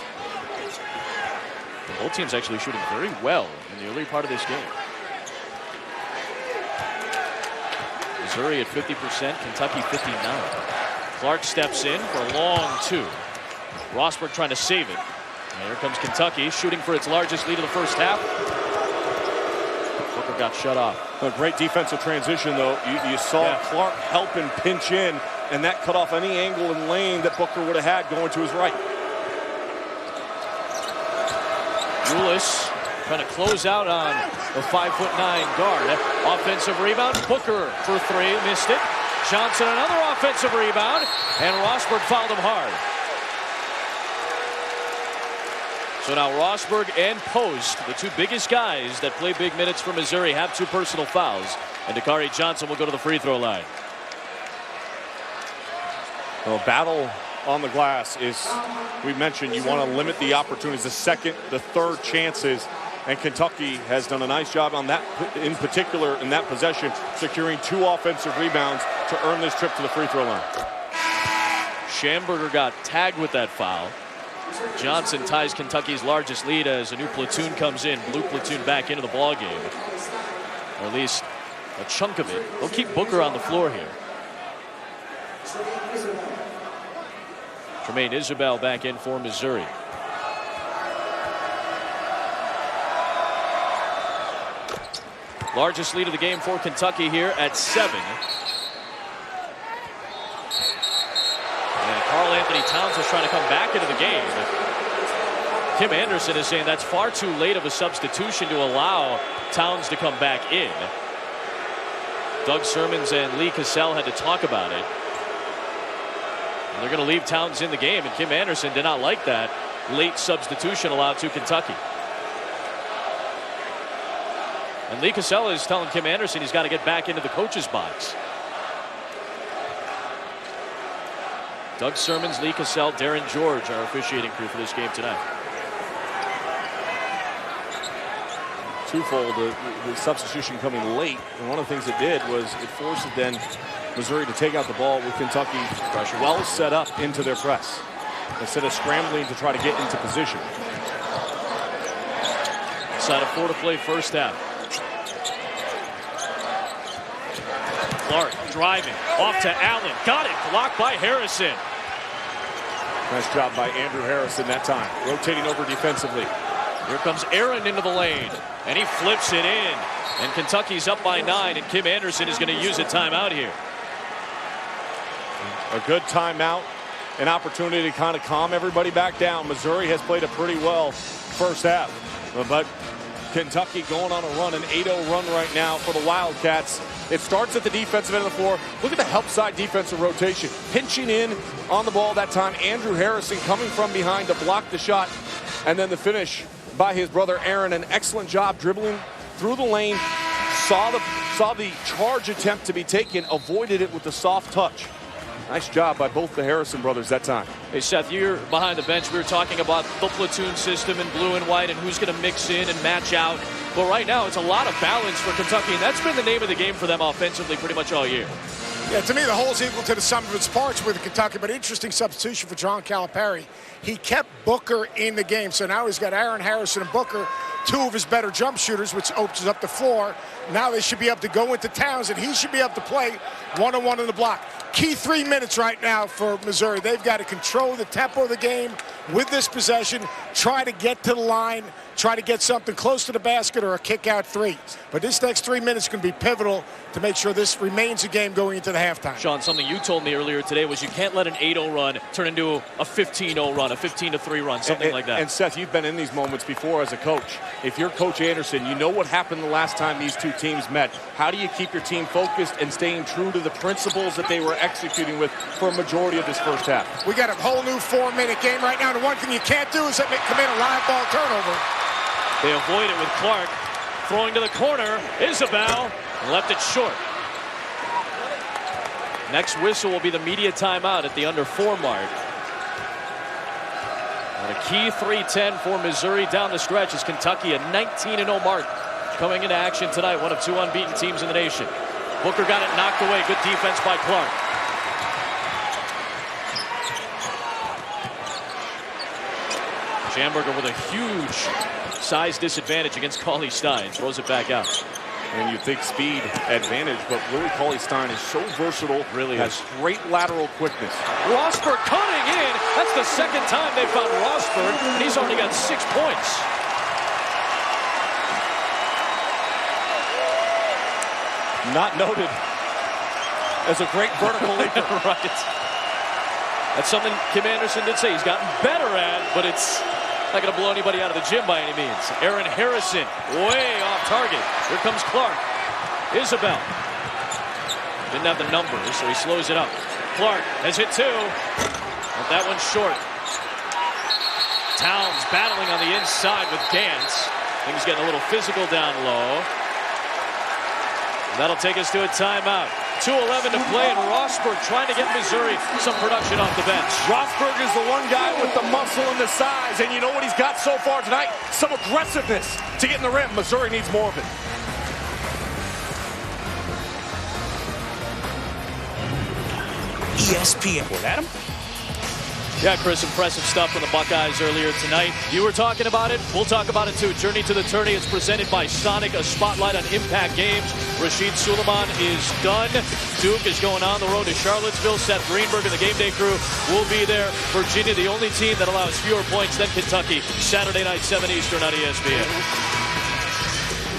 And both teams actually shooting very well in the early part of this game. Missouri at 50%, Kentucky 59. Clark steps in for a long 2. Rosberg trying to save it. And here comes Kentucky shooting for its largest lead of the first half. Booker Rosberg got shut off. A great defensive transition, though. You saw Clark help and pinch in, and that cut off any angle and lane that Booker would have had going to his right. Julius trying to close out on the 5'9" guard. Offensive rebound. Booker for three. Missed it. Johnson another offensive rebound. And Rosberg fouled him hard. So now Rosberg and Post, the two biggest guys that play big minutes for Missouri, have two personal fouls. And Dakari Johnson will go to the free throw line. Well, battle on the glass is, we mentioned, you want to limit the opportunities, the second, the third chances. And Kentucky has done a nice job on that, in particular in that possession, securing two offensive rebounds to earn this trip to the free throw line. Schamberger got tagged with that foul. Johnson ties Kentucky's largest lead as a new platoon comes in. Blue platoon back into the ball game. Or at least a chunk of it. They'll keep Booker on the floor here. Tremaine Isabel back in for Missouri. Largest lead of the game for Kentucky here at 7. And Karl-Anthony Towns is trying to come back into the game. Kim Anderson is saying that's far too late of a substitution to allow Towns to come back in. Doug Sermons and Lee Cassell had to talk about it. And they're going to leave Towns in the game, and Kim Anderson did not like that late substitution allowed to Kentucky. And Lee Cassell is telling Kim Anderson he's got to get back into the coach's box. Doug Sermons, Lee Cassell, Darren George are officiating crew for this game tonight. Twofold, the substitution coming late, and one of the things it did was it forced then Missouri to take out the ball with Kentucky pressure well set up into their press instead of scrambling to try to get into position. Side of 4 to play first half. Clark driving off to Allen, got it, blocked by Harrison. Nice job by Andrew Harrison that time, rotating over defensively. Here comes Aaron into the lane, and he flips it in. And Kentucky's up by 9, and Kim Anderson is going to use a timeout here. A good timeout, an opportunity to kind of calm everybody back down. Missouri has played a pretty well first half, but Kentucky going on a run, an 8-0 run right now for the Wildcats. It starts at the defensive end of the floor. Look at the help side defensive rotation. Pinching in on the ball that time. Andrew Harrison coming from behind to block the shot. And then the finish by his brother Aaron. An excellent job dribbling through the lane. Saw the charge attempt to be taken. Avoided it with the soft touch. Nice job by both the Harrison brothers that time. Hey, Seth, you're behind the bench. We were talking about the platoon system in blue and white and who's going to mix in and match out. But right now, it's a lot of balance for Kentucky, and that's been the name of the game for them offensively pretty much all year. Yeah, to me, the whole's equal to the sum of its parts with Kentucky, but interesting substitution for John Calipari. He kept Booker in the game, so now he's got Aaron Harrison and Booker, two of his better jump shooters, which opens up the floor. Now they should be able to go into Towns, and he should be able to play one-on-one in the block. Key 3 minutes right now for Missouri. They've got to control the tempo of the game with this possession, try to get to the line, try to get something close to the basket or a kick-out 3. But this next 3 minutes is going to be pivotal to make sure this remains a game going into the halftime. Sean, something you told me earlier today was you can't let an 8-0 run turn into a 15-0 run, a 15-3 run, something like that. And Seth, you've been in these moments before as a coach. If you're Coach Anderson, you know what happened the last time these two teams met. How do you keep your team focused and staying true to the principles that they were executing with for a majority of this first half? We got a whole new 4-minute game right now. The one thing you can't do is commit a live ball turnover. They avoid it with Clark. Throwing to the corner, Isabel left it short. Next whistle will be the media timeout at the under 4 mark. And a key 3:10 for Missouri down the stretch as Kentucky a 19-0 mark coming into action tonight. One of 2 unbeaten teams in the nation. Booker got it knocked away. Good defense by Clark. Schamberger with a huge size disadvantage against Cauley Stein. Throws it back out. And you think speed advantage, but really Cauley Stein is so versatile. Really has great lateral quickness. Rosberg cutting in. That's the second time they found Rosberg, and he's already got 6 points. Not noted as a great vertical leaper. Right. That's something Kim Anderson did say he's gotten better at, but it's not going to blow anybody out of the gym by any means. Aaron Harrison, way off target. Here comes Clark. Isabel. Didn't have the numbers, so he slows it up. Clark has hit two. But that one's short. Towns battling on the inside with Gantz. Things getting a little physical down low. And that'll take us to a timeout. 2:11 to play, and Rosberg trying to get Missouri some production off the bench. Rosberg is the one guy with the muscle and the size, and you know what he's got so far tonight? Some aggressiveness to get in the rim. Missouri needs more of it. ESPN. Adam? Yeah, Chris, impressive stuff from the Buckeyes earlier tonight. You were talking about it. We'll talk about it too. Journey to the Tourney is presented by Sonic, a spotlight on impact games. Rashid Suleiman is done. Duke is going on the road to Charlottesville. Seth Greenberg and the game day crew will be there. Virginia, the only team that allows fewer points than Kentucky. Saturday night, 7 Eastern on ESPN.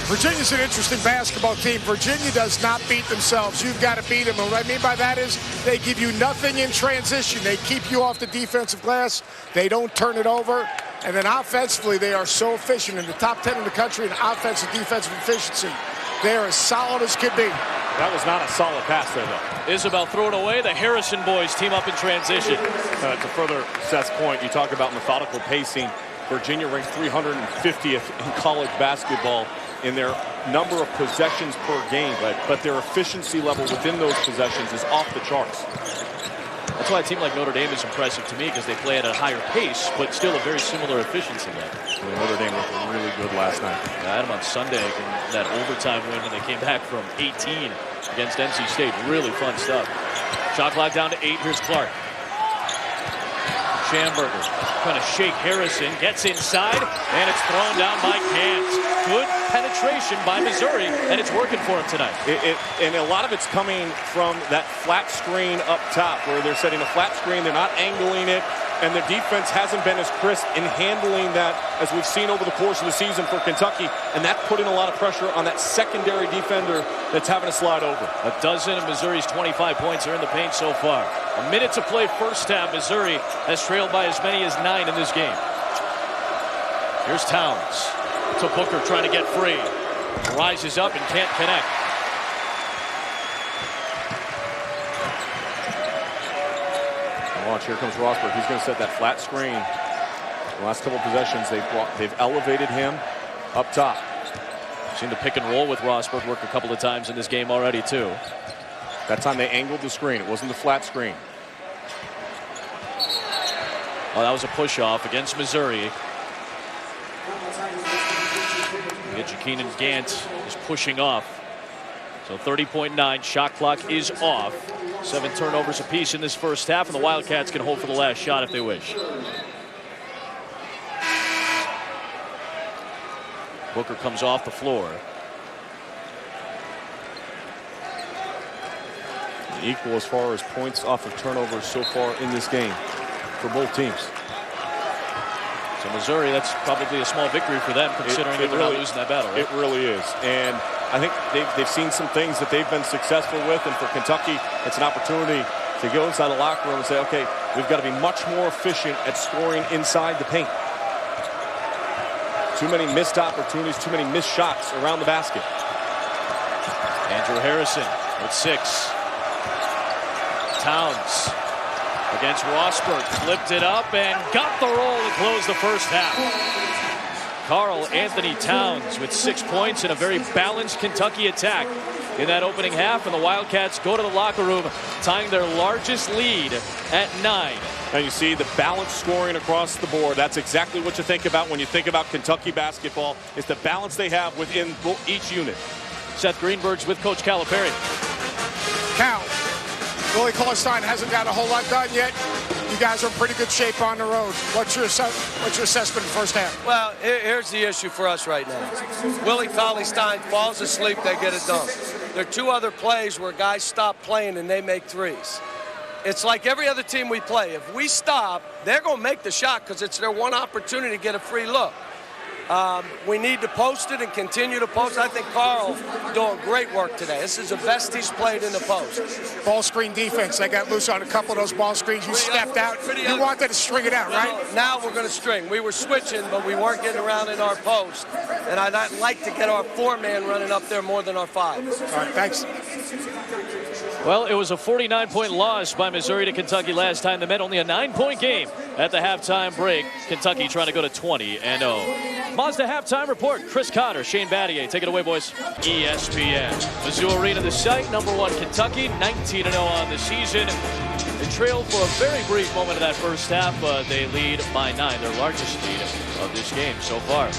Virginia's an interesting basketball team. Virginia does not beat themselves. You've got to beat them. And what I mean by that is they give you nothing in transition. They keep you off the defensive glass. They don't turn it over. And then offensively, they are so efficient. In the top 10 in the country in offensive defensive efficiency. They are as solid as could be. That was not a solid pass there, though. Isabel threw it away. The Harrison boys team up in transition. To further Seth's point, you talk about methodical pacing. Virginia ranks 350th in college basketball in their number of possessions per game, but their efficiency level within those possessions is off the charts. That's why a team like Notre Dame is impressive to me, because they play at a higher pace, but still a very similar efficiency level. Well, Notre Dame looked really good last night. I had them on Sunday in that overtime win when they came back from 18 against NC State. Really fun stuff. Shot clock down to 8. Here's Clark. Schamberger trying to shake Harrison, gets inside, and it's thrown down by Gantz. Good penetration by Missouri, and it's working for him tonight. And a lot of it's coming from that flat screen up top, where they're setting a flat screen, they're not angling it, and the defense hasn't been as crisp in handling that as we've seen over the course of the season for Kentucky, and that's putting a lot of pressure on that secondary defender that's having to slide over. A dozen of Missouri's 25 points are in the paint so far. A minute to play first half. Missouri has trailed by as many as 9 in this game. Here's Towns to Booker trying to get free. Rises up and can't connect. Watch, here comes Rosberg. He's going to set that flat screen. The last couple of possessions, they've elevated him up top. Seen the pick and roll with Rosberg work a couple of times in this game already, too. That time they angled the screen. It wasn't the flat screen. Oh, that was a push-off against Missouri. Keenan Gantz is pushing off. So 30.9, shot clock is off. 7 turnovers apiece in this first half, and the Wildcats can hold for the last shot if they wish. Booker comes off the floor. Equal as far as points off of turnovers so far in this game for both teams. So Missouri, that's probably a small victory for them, considering that they're not losing that battle. Right? It really is. And I think they've seen some things that they've been successful with, and for Kentucky, it's an opportunity to go inside the locker room and say, okay, we've got to be much more efficient at scoring inside the paint. Too many missed opportunities, too many missed shots around the basket. Andrew Harrison with 6. Towns against Rosberg, flipped it up and got the roll to close the first half. Karl Anthony Towns with 6 points in a very balanced Kentucky attack in that opening half, and the Wildcats go to the locker room tying their largest lead at 9. And you see the balanced scoring across the board. That's exactly what you think about when you think about Kentucky basketball. It's the balance they have within each unit. Seth Greenberg's with Coach Calipari. Cal, Willie Cauley-Stein hasn't got a whole lot done yet. You guys are in pretty good shape on the road. What's your assessment in the first half? Well, here's the issue for us right now. Willie Cauley-Stein falls asleep, they get it done. There are 2 other plays where guys stop playing and they make threes. It's like every other team we play. If we stop, they're going to make the shot because it's their one opportunity to get a free look. We need to post it and continue to post. I think Carl doing great work today. This is the best he's played in the post. Ball screen defense. They got loose on a couple of those ball screens. You stepped out. You wanted to string it out, right? Now we're going to string. We were switching, but we weren't getting around in our post. And I'd like to get our 4-man running up there more than our 5. All right, thanks. Well, it was a 49-point loss by Missouri to Kentucky last time they met. Only a 9-point game at the halftime break. Kentucky trying to go to 20-0. Mazda halftime report. Chris Connor, Shane Battier. Take it away, boys. ESPN. Mizzou Arena, the site. #1 Kentucky. 19-0 on the season. They trailed for a very brief moment in that first half, but they lead by 9. Their largest lead of this game so far.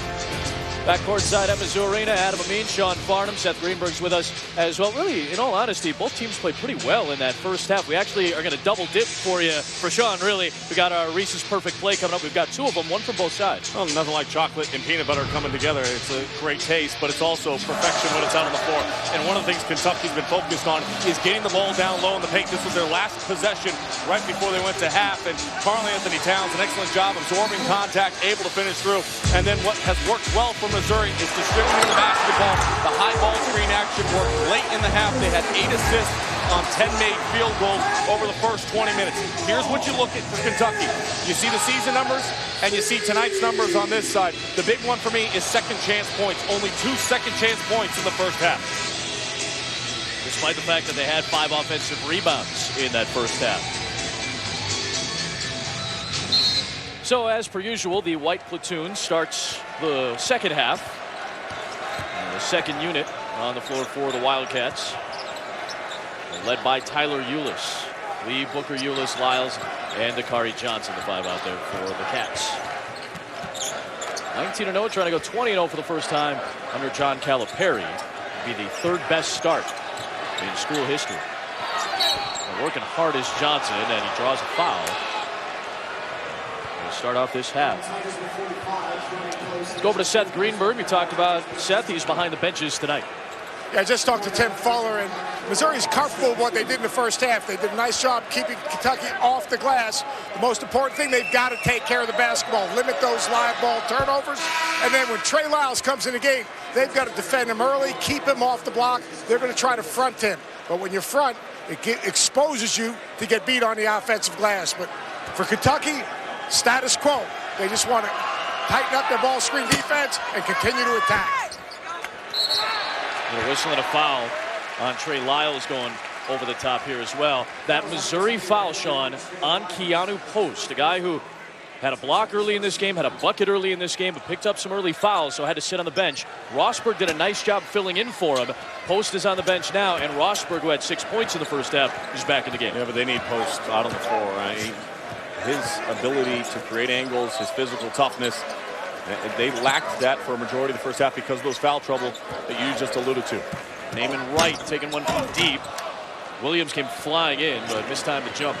Back courtside at Mizzou Arena, Adam Amin, Sean Farnham, Seth Greenberg's with us as well. Really, in all honesty, both teams played pretty well in that first half. We actually are going to double dip for you, for Sean, really. We got our Reese's Perfect Play coming up. We've got 2 of them, one from both sides. Well, nothing like chocolate and peanut butter coming together. It's a great taste, but it's also perfection when it's out on the floor. And one of the things Kentucky's been focused on is getting the ball down low in the paint. This was their last possession right before they went to half. And Karl Anthony Towns, an excellent job absorbing contact, able to finish through. And then what has worked well for Missouri is distributing the basketball. The high ball screen action worked late in the half. They had 8 assists on 10 made field goals over the first 20 minutes. Here's what you look at for Kentucky. You see the season numbers, and you see tonight's numbers on this side. The big one for me is second chance points. Only 2 second chance points in the first half. Despite the fact that they had 5 offensive rebounds in that first half. So as per usual, the white platoon starts the second half. And the second unit on the floor for the Wildcats, led by Tyler Ulis, Lee, Booker, Ulis, Lyles, and Dakari Johnson, the 5 out there for the Cats. 19-0, trying to go 20-0 for the first time under John Calipari. Be the 3rd best start in school history. And working hard is Johnson, and he draws a foul. We'll start off this half. Let's go over to Seth Greenberg. We talked about Seth. He's behind the benches tonight. Yeah, I just talked to Tim Fuller, and Missouri's comfortable with what they did in the first half. They did a nice job keeping Kentucky off the glass. The most important thing, they've got to take care of the basketball, limit those live ball turnovers. And then when Trey Lyles comes in the game, they've got to defend him early, keep him off the block. They're going to try to front him. But when you front, it exposes you to get beat on the offensive glass. But for Kentucky, status quo. They just want to tighten up their ball screen defense and continue to attack. A whistle and a foul on Trey Lyles going over the top here as well. That Missouri foul, Sean, on Keanu Post, a guy who had a block early in this game, had a bucket early in this game, but picked up some early fouls, so had to sit on the bench. Rosberg did a nice job filling in for him. Post is on the bench now, and Rosberg, who had 6 points in the first half, is back in the game. Yeah, but they need Post out on the floor. His ability to create angles, his physical toughness, they lacked that for a majority of the first half because of those foul trouble that you just alluded to. Naaman Wright taking one from deep. Williams came flying in, but missed time to jump.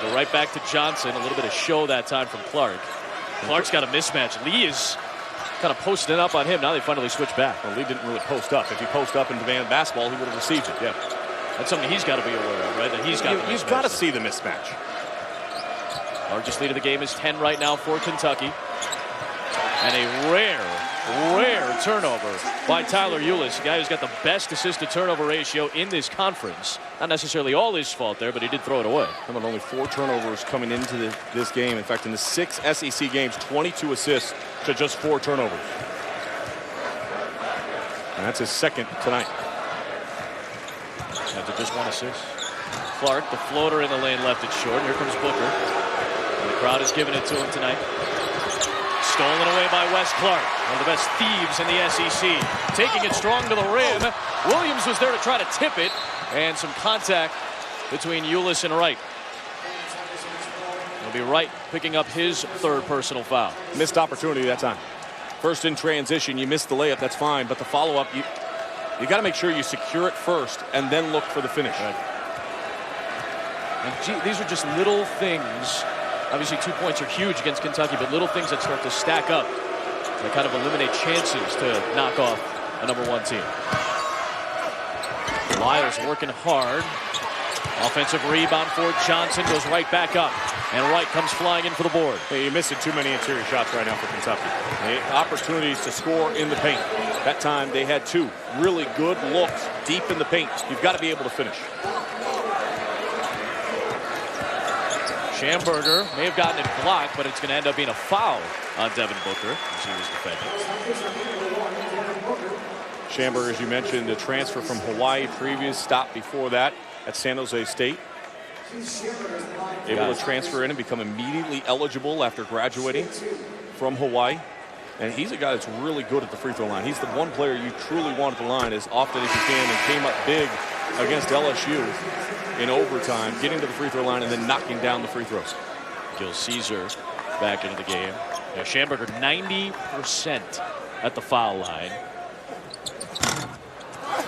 Go right back to Johnson. A little bit of show that time from Clark. Clark's got a mismatch. Lee is kind of posting up on him. Now they finally switch back. Well, Lee didn't really post up. If he posted up and demanded basketball, he would have received it. Yeah, that's something he's got to be aware of, right? That he's got to see the mismatch. Largest lead of the game is 10 right now for Kentucky. And a rare turnover by Tyler Ulis, a guy who's got the best assist-to-turnover ratio in this conference. Not necessarily all his fault there, but he did throw it away. About only 4 turnovers coming into this game. In fact, in the 6 SEC games, 22 assists to just 4 turnovers. And that's his second tonight. After just 1 assist. Clark, the floater in the lane, left it short. Here comes Booker. And the crowd is giving it to him tonight. Stolen away by Wes Clark, one of the best thieves in the SEC. Taking it strong to the rim. Williams was there to try to tip it, and some contact between Ulis and Wright. It'll be Wright picking up his 3rd personal foul. Missed opportunity that time. First in transition, you missed the layup, that's fine, but the follow-up, you got to make sure you secure it first and then look for the finish. Right. And these are just little things. Obviously, 2 points are huge against Kentucky, but little things that start to stack up that kind of eliminate chances to knock off a #1 team. Lyles working hard. Offensive rebound for Johnson, goes right back up. And Wright comes flying in for the board. Hey, you're missing too many interior shots right now for Kentucky. Opportunities to score in the paint. That time they had 2 really good looks deep in the paint. You've got to be able to finish. Schamberger may have gotten it blocked, but it's going to end up being a foul on Devin Booker as he was defending. Schamberger, as you mentioned, a transfer from Hawaii, previous stop before that at San Jose State. Able to transfer in and become immediately eligible after graduating from Hawaii. And he's a guy that's really good at the free throw line. He's the one player you truly want at the line as often as you can, and came up big against LSU in overtime, getting to the free throw line and then knocking down the free throws. Gil Caesar back into the game. Now Schamberger 90% at the foul line.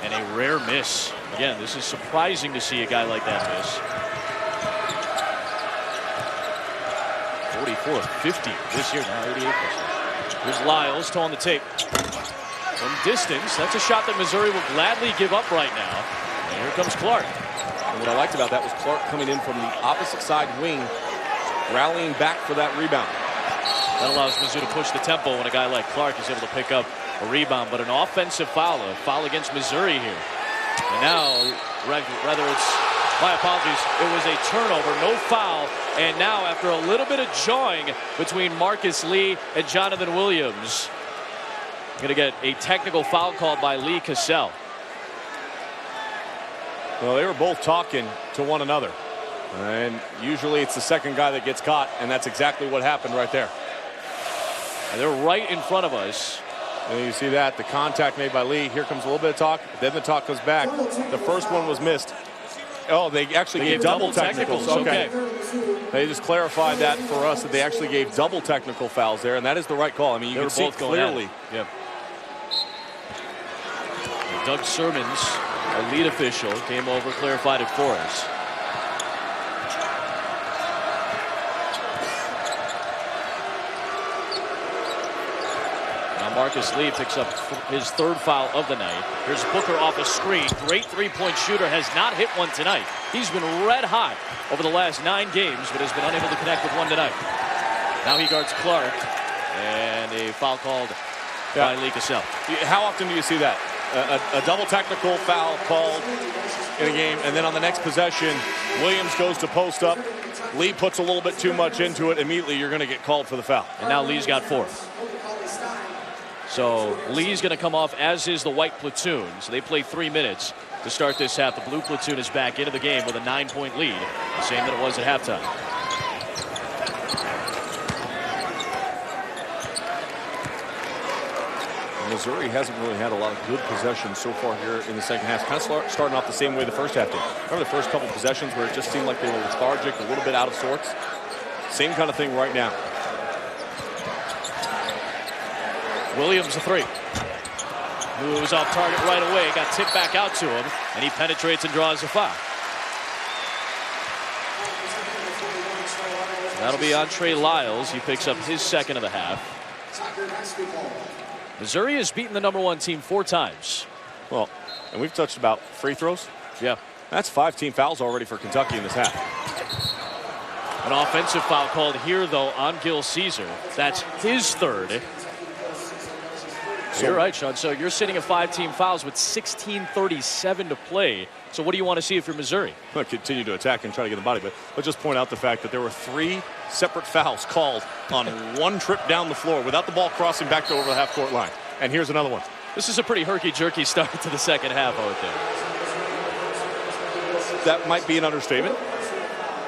And a rare miss. Again, this is surprising to see a guy like that miss. 44 of 50 this year, now 88%. Here's Lyles towing the tape. From distance, that's a shot that Missouri will gladly give up right now. And here comes Clark. And what I liked about that was Clark coming in from the opposite side wing, rallying back for that rebound. That allows Mizzou to push the tempo when a guy like Clark is able to pick up a rebound. But an offensive foul, a foul against Missouri here. And now, rather it's, my apologies, it was a turnover, no foul. And now, after a little bit of jawing between Marcus Lee and Jonathan Williams, going to get a technical foul called by Lee Cassell. Well, they were both talking to one another. And usually it's the second guy that gets caught, and that's exactly what happened right there. And they're right in front of us. And you see that, the contact made by Lee. Here comes a little bit of talk, then the talk goes back. The first one was missed. Oh, they actually gave double technicals. Okay. They just clarified that for us, that they actually gave double technical fouls there, and that is the right call. I mean, you can see clearly. Yep. Doug Sermons, our lead official, came over, clarified it for us. Marcus Lee picks up his 3rd foul of the night. Here's Booker off a screen. Great three-point shooter, has not hit one tonight. He's been red hot over the last 9 games, but has been unable to connect with one tonight. Now he guards Clark, and a foul called by Lee Cassell. How often do you see that? A double technical foul called in a game, and then on the next possession, Williams goes to post up. Lee puts a little bit too much into it. Immediately, you're going to get called for the foul. And now Lee's got 4. So Lee's going to come off, as is the white platoon. So they play 3 minutes to start this half. The blue platoon is back into the game with a 9-point lead, the same that it was at halftime. Missouri hasn't really had a lot of good possessions so far here in the second half. Kind of starting off the same way the first half did. Remember the first couple possessions where it just seemed like they were lethargic, a little bit out of sorts? Same kind of thing right now. Williams a 3. Moves off target right away. Got tipped back out to him, and he penetrates and draws a foul. That'll be on Trey Lyles. He picks up his 2nd of the half. Missouri has beaten the #1 team 4 times. Well, and we've touched about free throws. Yeah. That's 5 team fouls already for Kentucky in this half. An offensive foul called here, though, on Gil Caesar. That's his 3rd. So you're right, Sean. So you're sitting at 5 team fouls with 16:37 to play. So what do you want to see if you're Missouri? I'll continue to attack and try to get the body, but let's just point out the fact that there were 3 separate fouls called on one trip down the floor without the ball crossing back to over the half-court line. And here's another one. This is a pretty herky-jerky start to the second half, I would think. That might be an understatement.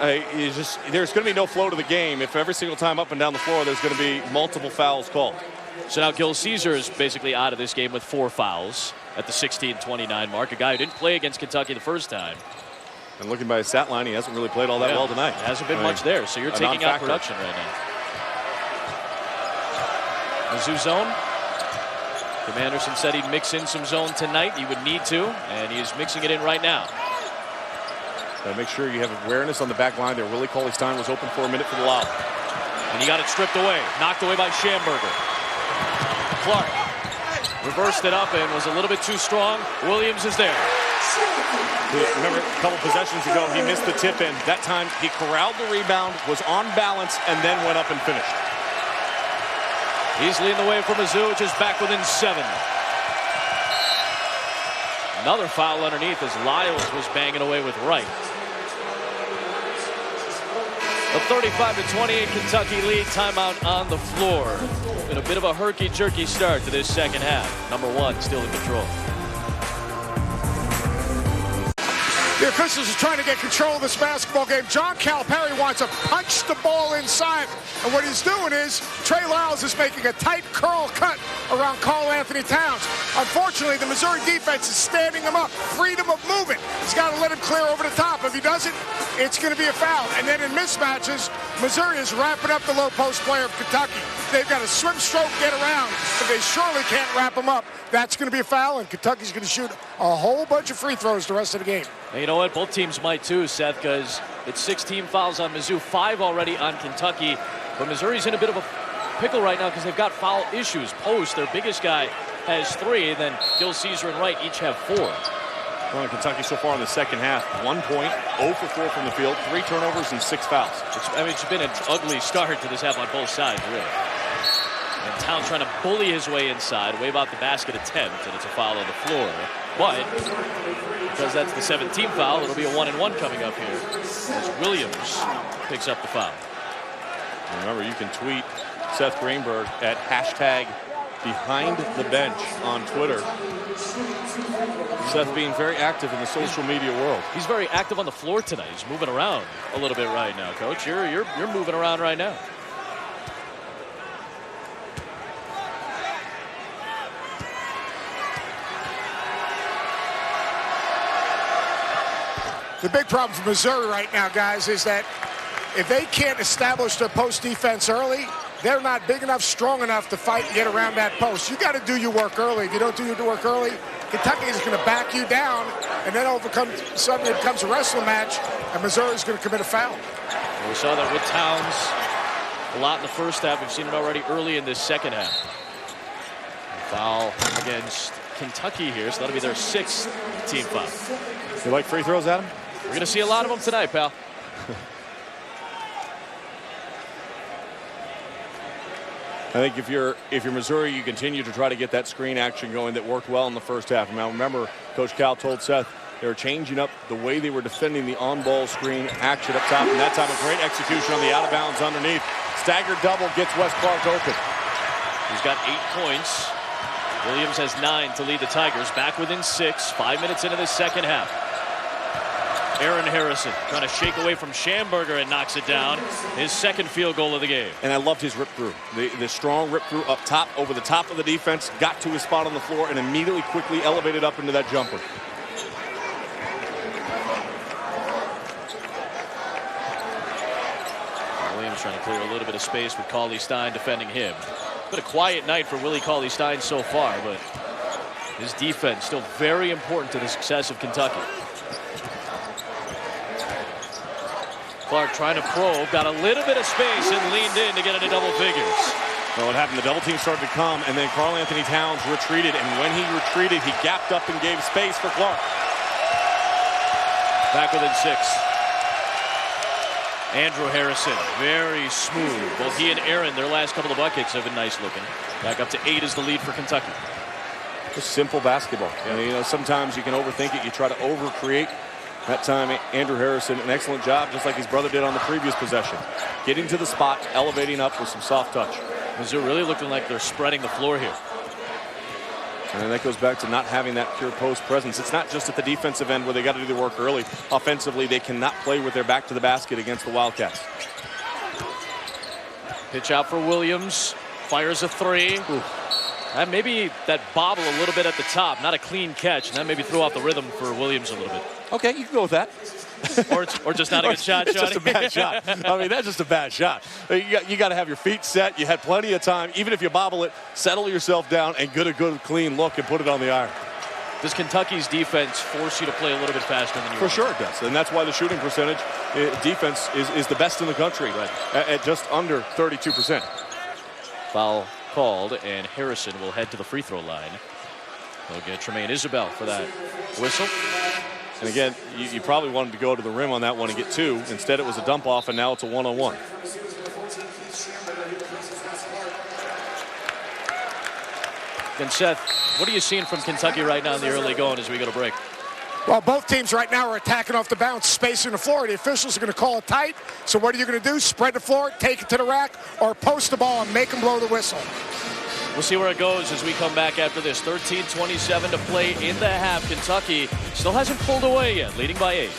There's going to be no flow to the game if every single time up and down the floor there's going to be multiple fouls called. So now Gil Caesar is basically out of this game with 4 fouls at the 16:29 mark. A guy who didn't play against Kentucky the first time. And looking by his stat line, he hasn't really played all that well tonight. It hasn't been much there, so you're taking out production right now. Mizzou zone. Tim Anderson said he'd mix in some zone tonight. He would need to, and he is mixing it in right now. Make sure you have awareness on the back line there. Willie Cauley-Stein was open for a minute for the lob. And he got it stripped away. Knocked away by Schamberger. Clark reversed it up and was a little bit too strong. Williams is there. Remember, a couple possessions ago, he missed the tip in. That time, he corralled the rebound, was on balance, and then went up and finished. He's leading the way for Mizzou, which is back within 7. Another foul underneath as Lyles was banging away with Wright. A 35-28 Kentucky lead. Timeout on the floor. Been a bit of a herky-jerky start to this second half. Number 1 still in control. The officials are trying to get control of this basketball game. John Calipari wants to punch the ball inside. And what he's doing is Trey Lyles is making a tight curl cut around Karl-Anthony Towns. Unfortunately, the Missouri defense is standing him up. Freedom of movement. He's got to let him clear over the top. If he doesn't, it's going to be a foul. And then in mismatches, Missouri is wrapping up the low post player of Kentucky. They've got a swim stroke, get around, but they surely can't wrap him up. That's going to be a foul, and Kentucky's going to shoot a whole bunch of free throws the rest of the game. And you know what? Both teams might too, Seth, because it's 16 fouls on Mizzou, 5 already on Kentucky. But Missouri's in a bit of a pickle right now because they've got foul issues. Post, their biggest guy, has 3, and then Gil Caesar and Wright each have 4. Well, Kentucky so far in the second half, 1 point, 0 for 4 from the field, 3 turnovers and 6 fouls. It's been an ugly start to this half on both sides, really. And Towns trying to bully his way inside, wave out the basket attempt, and it's a foul on the floor. But because that's the 17th foul, it'll be a 1-and-1 coming up here as Williams picks up the foul. Remember, you can tweet Seth Greenberg at #BehindTheBench on Twitter. Seth being very active in the social media world. He's very active on the floor tonight. He's moving around a little bit right now, Coach. You're moving around right now. The big problem for Missouri right now, guys, is that if they can't establish their post defense early, they're not big enough, strong enough to fight and get around that post. You got to do your work early. If you don't do your work early, Kentucky is going to back you down, and then suddenly it becomes a wrestling match, and Missouri is going to commit a foul. We saw that with Towns a lot in the first half. We've seen it already early in this second half. A foul against Kentucky here, so that'll be their 6th team foul. You like free throws, Adam? We're going to see a lot of them tonight, pal. I think if you're Missouri, you continue to try to get that screen action going that worked well in the first half. Now remember, Coach Cal told Seth they were changing up the way they were defending the on-ball screen action up top, and that time a great execution on the out-of-bounds underneath. Staggered double gets Wes Clark open. He's got 8 points. Williams has 9 to lead the Tigers. Back within 6, 5 minutes into the second half. Aaron Harrison trying to shake away from Schamberger and knocks it down. His 2nd field goal of the game. And I loved his rip through. The strong rip through up top, over the top of the defense, got to his spot on the floor, and immediately quickly elevated up into that jumper. Williams trying to clear a little bit of space with Cauley-Stein defending him. Been a quiet night for Willie Cauley-Stein so far, but his defense still very important to the success of Kentucky. Clark trying to probe, got a little bit of space and leaned in to get into double figures. Well, what happened? The double team started to come, and then Karl-Anthony Towns retreated, and when he retreated, he gapped up and gave space for Clark. Back within 6. Andrew Harrison, very smooth. Both he and Aaron, their last couple of buckets have been nice looking. Back up to 8 is the lead for Kentucky. Just simple basketball. Yeah. You know, sometimes you can overthink it. You try to overcreate. That time, Andrew Harrison, an excellent job, just like his brother did on the previous possession. Getting to the spot, elevating up with some soft touch. Mizzou really looking like they're spreading the floor here. And that goes back to not having that pure post presence. It's not just at the defensive end where they got to do the work early. Offensively, they cannot play with their back to the basket against the Wildcats. Pitch out for Williams. Fires a 3. Ooh. And maybe that bobble a little bit at the top. Not a clean catch. And that maybe threw off the rhythm for Williams a little bit. Okay, you can go with that. or just not a good shot, It's just a bad shot. I mean, that's just a bad shot. You got to have your feet set. You had plenty of time. Even if you bobble it, settle yourself down and get a good, clean look and put it on the iron. Does Kentucky's defense force you to play a little bit faster than you For sure it does. And that's why the shooting percentage defense is the best in the country, right, at just under 32%. Foul called, and Harrison will head to the free throw line. They'll get Tremaine Isabel for that whistle. And again, you probably wanted to go to the rim on that one and get 2. Instead, it was a dump off, and now it's a 1-on-1. And Seth, what are you seeing from Kentucky right now in the early going as we go to break? Well, both teams right now are attacking off the bounce, spacing the floor. The officials are going to call it tight. So what are you going to do? Spread the floor, take it to the rack, or post the ball and make them blow the whistle? We'll see where it goes as we come back after this. 13:27 to play in the half. Kentucky still hasn't pulled away yet, leading by 8.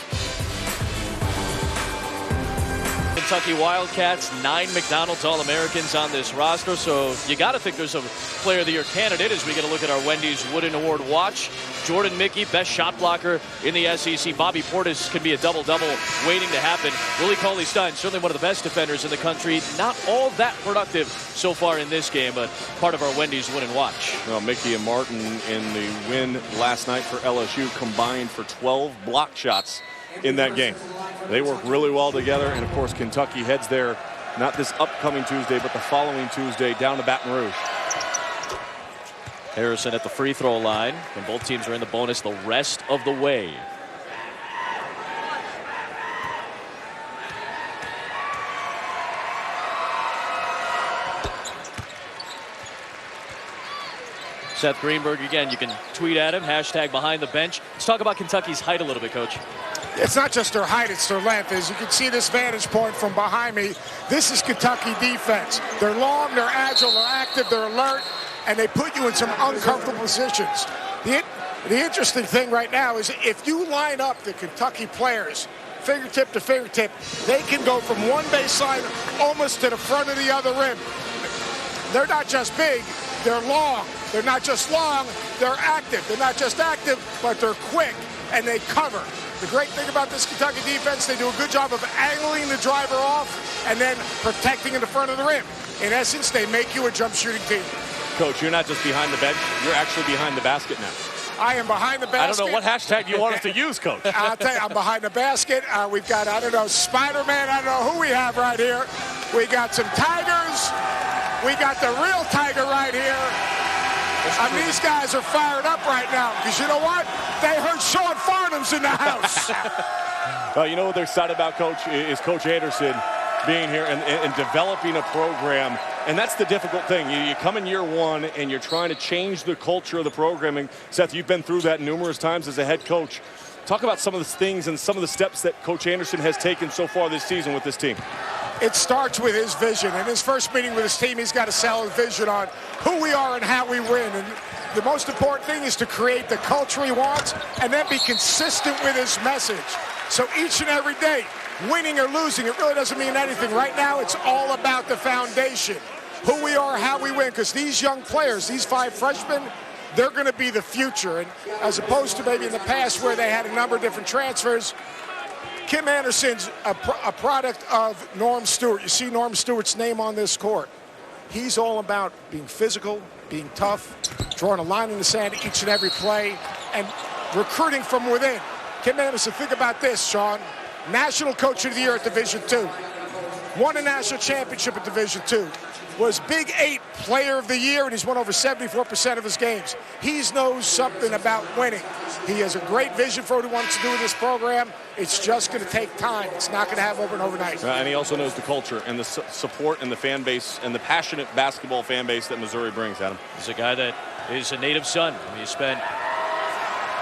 Kentucky Wildcats, 9 McDonald's All-Americans on this roster, so you got to think there's a Player of the Year candidate as we get a look at our Wendy's Wooden Award watch. Jordan Mickey, best shot blocker in the SEC. Bobby Portis could be a double-double waiting to happen. Willie Cauley-Stein, certainly one of the best defenders in the country. Not all that productive so far in this game, but part of our Wendy's Wooden watch. Well, Mickey and Martin in the win last night for LSU combined for 12 block shots in that game. They work really well together, and of course Kentucky heads there not this upcoming Tuesday but the following Tuesday down to Baton Rouge. Harrison at the free throw line, and both teams are in the bonus the rest of the way. Seth Greenberg again, you can tweet at him, hashtag behind the bench. Let's talk about Kentucky's height a little bit, Coach. It's not just their height, it's their length. As you can see this vantage point from behind me, this is Kentucky defense. They're long, they're agile, they're active, they're alert, and they put you in some uncomfortable positions. The interesting thing right now is if you line up the Kentucky players fingertip to fingertip, they can go from one baseline almost to the front of the other rim. They're not just big, they're long. They're not just long, they're active. They're not just active, but they're quick, and they cover. The great thing about this Kentucky defense, they do a good job of angling the driver off and then protecting in the front of the rim. In essence, they make you a jump shooting team. Coach, you're not just behind the bench, you're actually behind the basket now. I am behind the basket. I don't know what hashtag you want us to use, Coach. I'll tell you, I'm behind the basket. We've got, I don't know, Spider-Man. I don't know who we have right here. We got some Tigers. We got the real Tiger right here. These guys are fired up right now because you know what? They heard Sean Farnham's in the house. Well, you know what they're excited about, Coach, is Coach Anderson being here and developing a program. And that's the difficult thing. You come in year one and you're trying to change the culture of the program. And Seth, you've been through that numerous times as a head coach. Talk about some of the things and some of the steps that Coach Anderson has taken so far this season with this team. It starts with his vision. In his first meeting with his team, he's got to sell his vision on who we are and how we win. And the most important thing is to create the culture he wants and then be consistent with his message. So each and every day, winning or losing, it really doesn't mean anything. Right now, it's all about the foundation, who we are, how we win, because these young players, these 5 freshmen, they're going to be the future. And as opposed to maybe in the past where they had a number of different transfers, Kim Anderson's a product of Norm Stewart. You see Norm Stewart's name on this court. He's all about being physical, being tough, drawing a line in the sand each and every play, and recruiting from within. Kim Anderson, think about this, Sean. National Coach of the Year at Division II. Won a national championship at Division II. Was Big 8 Player of the Year, and he's won over 74% of his games. He knows something about winning. He has a great vision for what he wants to do with this program. It's just going to take time. It's not going to happen overnight. And he also knows the culture and the support and the fan base and the passionate basketball fan base that Missouri brings, Adam. He's a guy that is a native son. He spent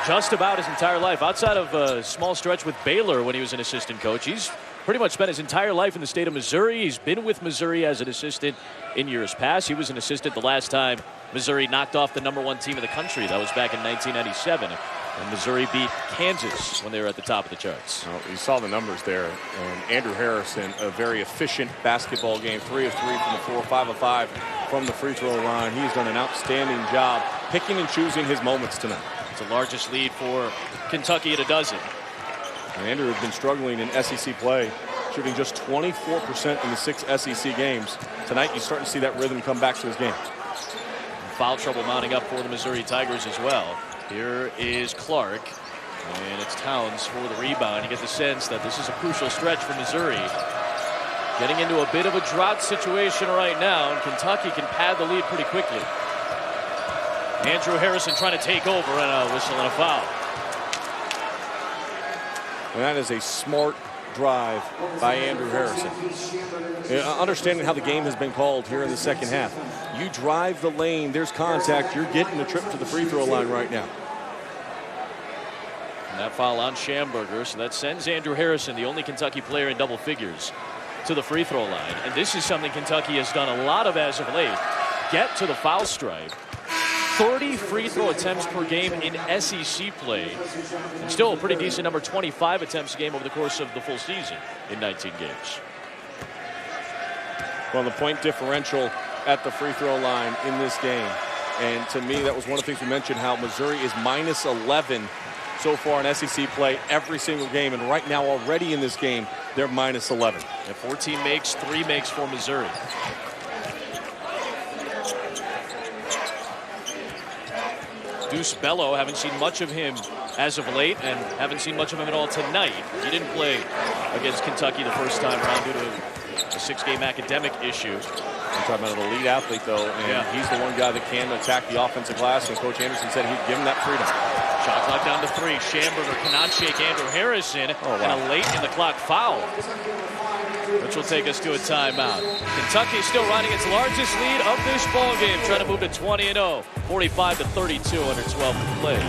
just about his entire life outside of a small stretch with Baylor when he was an assistant coach. He's pretty much spent his entire life in the state of Missouri. He's been with Missouri as an assistant in years past. He was an assistant the last time Missouri knocked off the #1 team in the country. That was back in 1997. And Missouri beat Kansas when they were at the top of the charts. Well, you saw the numbers there. And Andrew Harrison, a very efficient basketball game. 3 of 3 from the floor, 5 of 5 from the free throw line. He's done an outstanding job picking and choosing his moments tonight. It's the largest lead for Kentucky at a dozen. And Andrew has been struggling in SEC play, shooting just 24% in the 6 SEC games. Tonight, you're starting to see that rhythm come back to his game. Foul trouble mounting up for the Missouri Tigers as well. Here is Clark, and it's Towns for the rebound. You get the sense that this is a crucial stretch for Missouri. Getting into a bit of a drought situation right now, and Kentucky can pad the lead pretty quickly. Andrew Harrison trying to take over, and a whistle and a foul. And that is a smart drive by Andrew Harrison. Understanding how the game has been called here in the second half. You drive the lane, there's contact, you're getting a trip to the free throw line right now. And that foul on Schamberger, so that sends Andrew Harrison, the only Kentucky player in double figures, to the free throw line. And this is something Kentucky has done a lot of as of late. Get to the foul stripe. 30 free throw attempts per game in SEC play. And still a pretty decent number, 25 attempts a game over the course of the full season in 19 games. Well, the point differential at the free throw line in this game. And to me, that was one of the things we mentioned, how Missouri is minus 11 so far in SEC play every single game. And right now, already in this game, they're minus 11. And 14 makes, 3 makes for Missouri. Deuce Bello, haven't seen much of him as of late, and haven't seen much of him at all tonight. He didn't play against Kentucky the first time around due to a 6-game academic issue. I'm talking about an elite athlete, though, and he's the one guy that can attack the offensive glass, and Coach Anderson said he'd give him that freedom. Shot clock down to 3. Schamberger cannot shake Andrew Harrison, and a late in the clock foul, which will take us to a timeout. Kentucky still riding its largest lead of this ball game, trying to move to 20-0, 45-32 under 12 to play.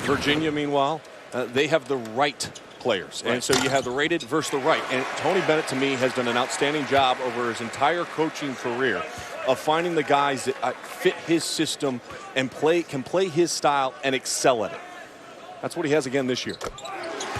Virginia, meanwhile, they have the right players. And so you have the rated versus the right. And Tony Bennett, to me, has done an outstanding job over his entire coaching career of finding the guys that fit his system and can play his style and excel at it. That's what he has again this year.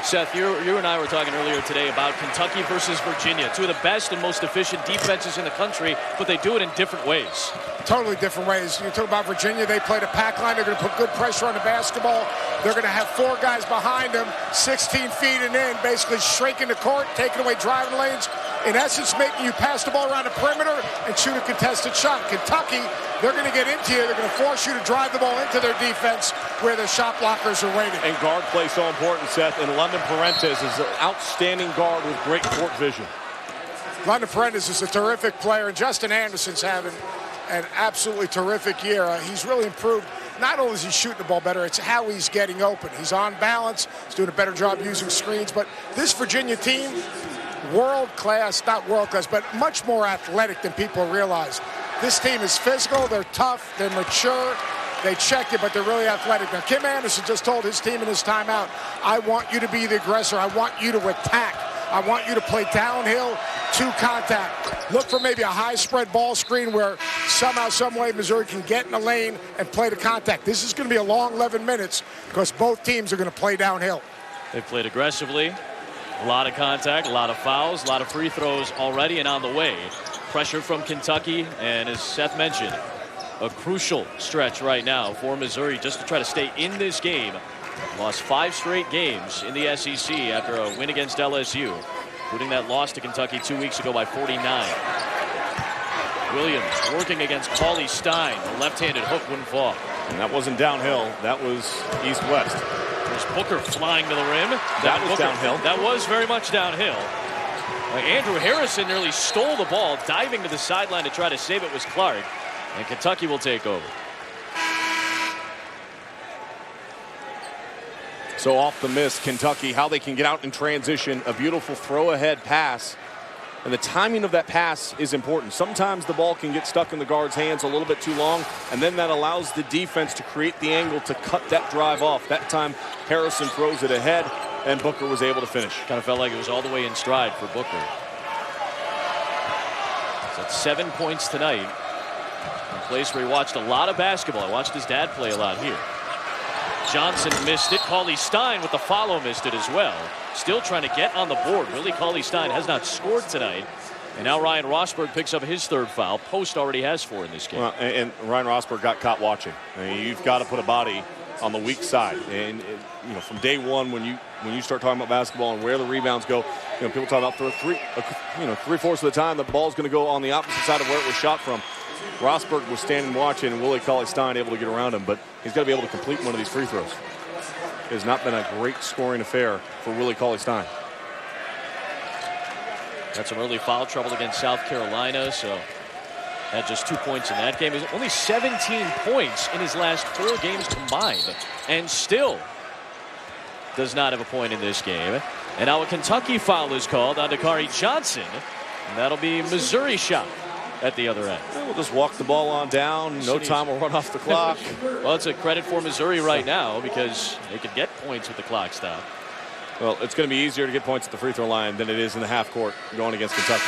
Seth, you and I were talking earlier today about Kentucky versus Virginia, two of the best and most efficient defenses in the country, but they do it in different ways. Totally different ways. You talk about Virginia, they play the pack line. They're going to put good pressure on the basketball. They're going to have 4 guys behind them, 16 feet and in, basically shrinking the court, taking away driving lanes. In essence, making you pass the ball around the perimeter and shoot a contested shot. Kentucky, they're going to get into you. They're going to force you to drive the ball into their defense where their shot blockers are waiting. And guard play so important, Seth. And London Parentes is an outstanding guard with great court vision. London Parentes is a terrific player, and Justin Anderson's having an absolutely terrific year. He's really improved. Not only is he shooting the ball better, it's how he's getting open. He's on balance. He's doing a better job using screens. But this Virginia team, world-class, not world-class, but much more athletic than people realize. This team is physical, they're tough, they're mature, they check you, but they're really athletic. Now, Kim Anderson just told his team in his timeout, I want you to be the aggressor, I want you to attack, I want you to play downhill to contact. Look for maybe a high spread ball screen where somehow, some way, Missouri can get in the lane and play the contact. This is going to be a long 11 minutes because both teams are going to play downhill. They've played aggressively. A lot of contact, a lot of fouls, a lot of free throws already and on the way. Pressure from Kentucky, and as Seth mentioned, a crucial stretch right now for Missouri just to try to stay in this game. Lost 5 straight games in the SEC after a win against LSU, including that loss to Kentucky 2 weeks ago by 49. Williams working against Cauley Stein. The left-handed hook wouldn't fall. And that wasn't downhill. That was east-west. There's Booker flying to the rim. That was downhill. That was very much downhill. Andrew Harrison nearly stole the ball. Diving to the sideline to try to save it was Clark. And Kentucky will take over. So off the miss, Kentucky, how they can get out in transition. A beautiful throw-ahead pass. And the timing of that pass is important. Sometimes the ball can get stuck in the guard's hands a little bit too long, and then that allows the defense to create the angle to cut that drive off. That time, Harrison throws it ahead, and Booker was able to finish. Kind of felt like it was all the way in stride for Booker. So that's 7 points tonight. A place where he watched a lot of basketball. I watched his dad play a lot here. Johnson missed it. Cauley Stein with the follow missed it as well. Still trying to get on the board. Willie Cauley Stein has not scored tonight. And now Ryan Rosberg picks up his 3rd foul. Post already has 4 in this game. Well, and Ryan Rosberg got caught watching. I mean, you've got to put a body on the weak side. And you know, from day one, when you start talking about basketball and where the rebounds go, you know, people talk about 3/4 of the time the ball's going to go on the opposite side of where it was shot from. Rosberg was standing watching, and Willie Cauley Stein able to get around him, but he's got to be able to complete one of these free throws. It has not been a great scoring affair for Willie Cauley Stein. Got some early foul trouble against South Carolina, so had just 2 points in that game. He's only 17 points in his last 4 games combined, and still does not have a point in this game. And now a Kentucky foul is called on Dakari Johnson, and that'll be Missouri shot at the other end. We'll just walk the ball on down. No time will run off the clock. Well, it's a credit for Missouri right now because they could get points with the clock stop. Well, it's going to be easier to get points at the free throw line than it is in the half court going against Kentucky.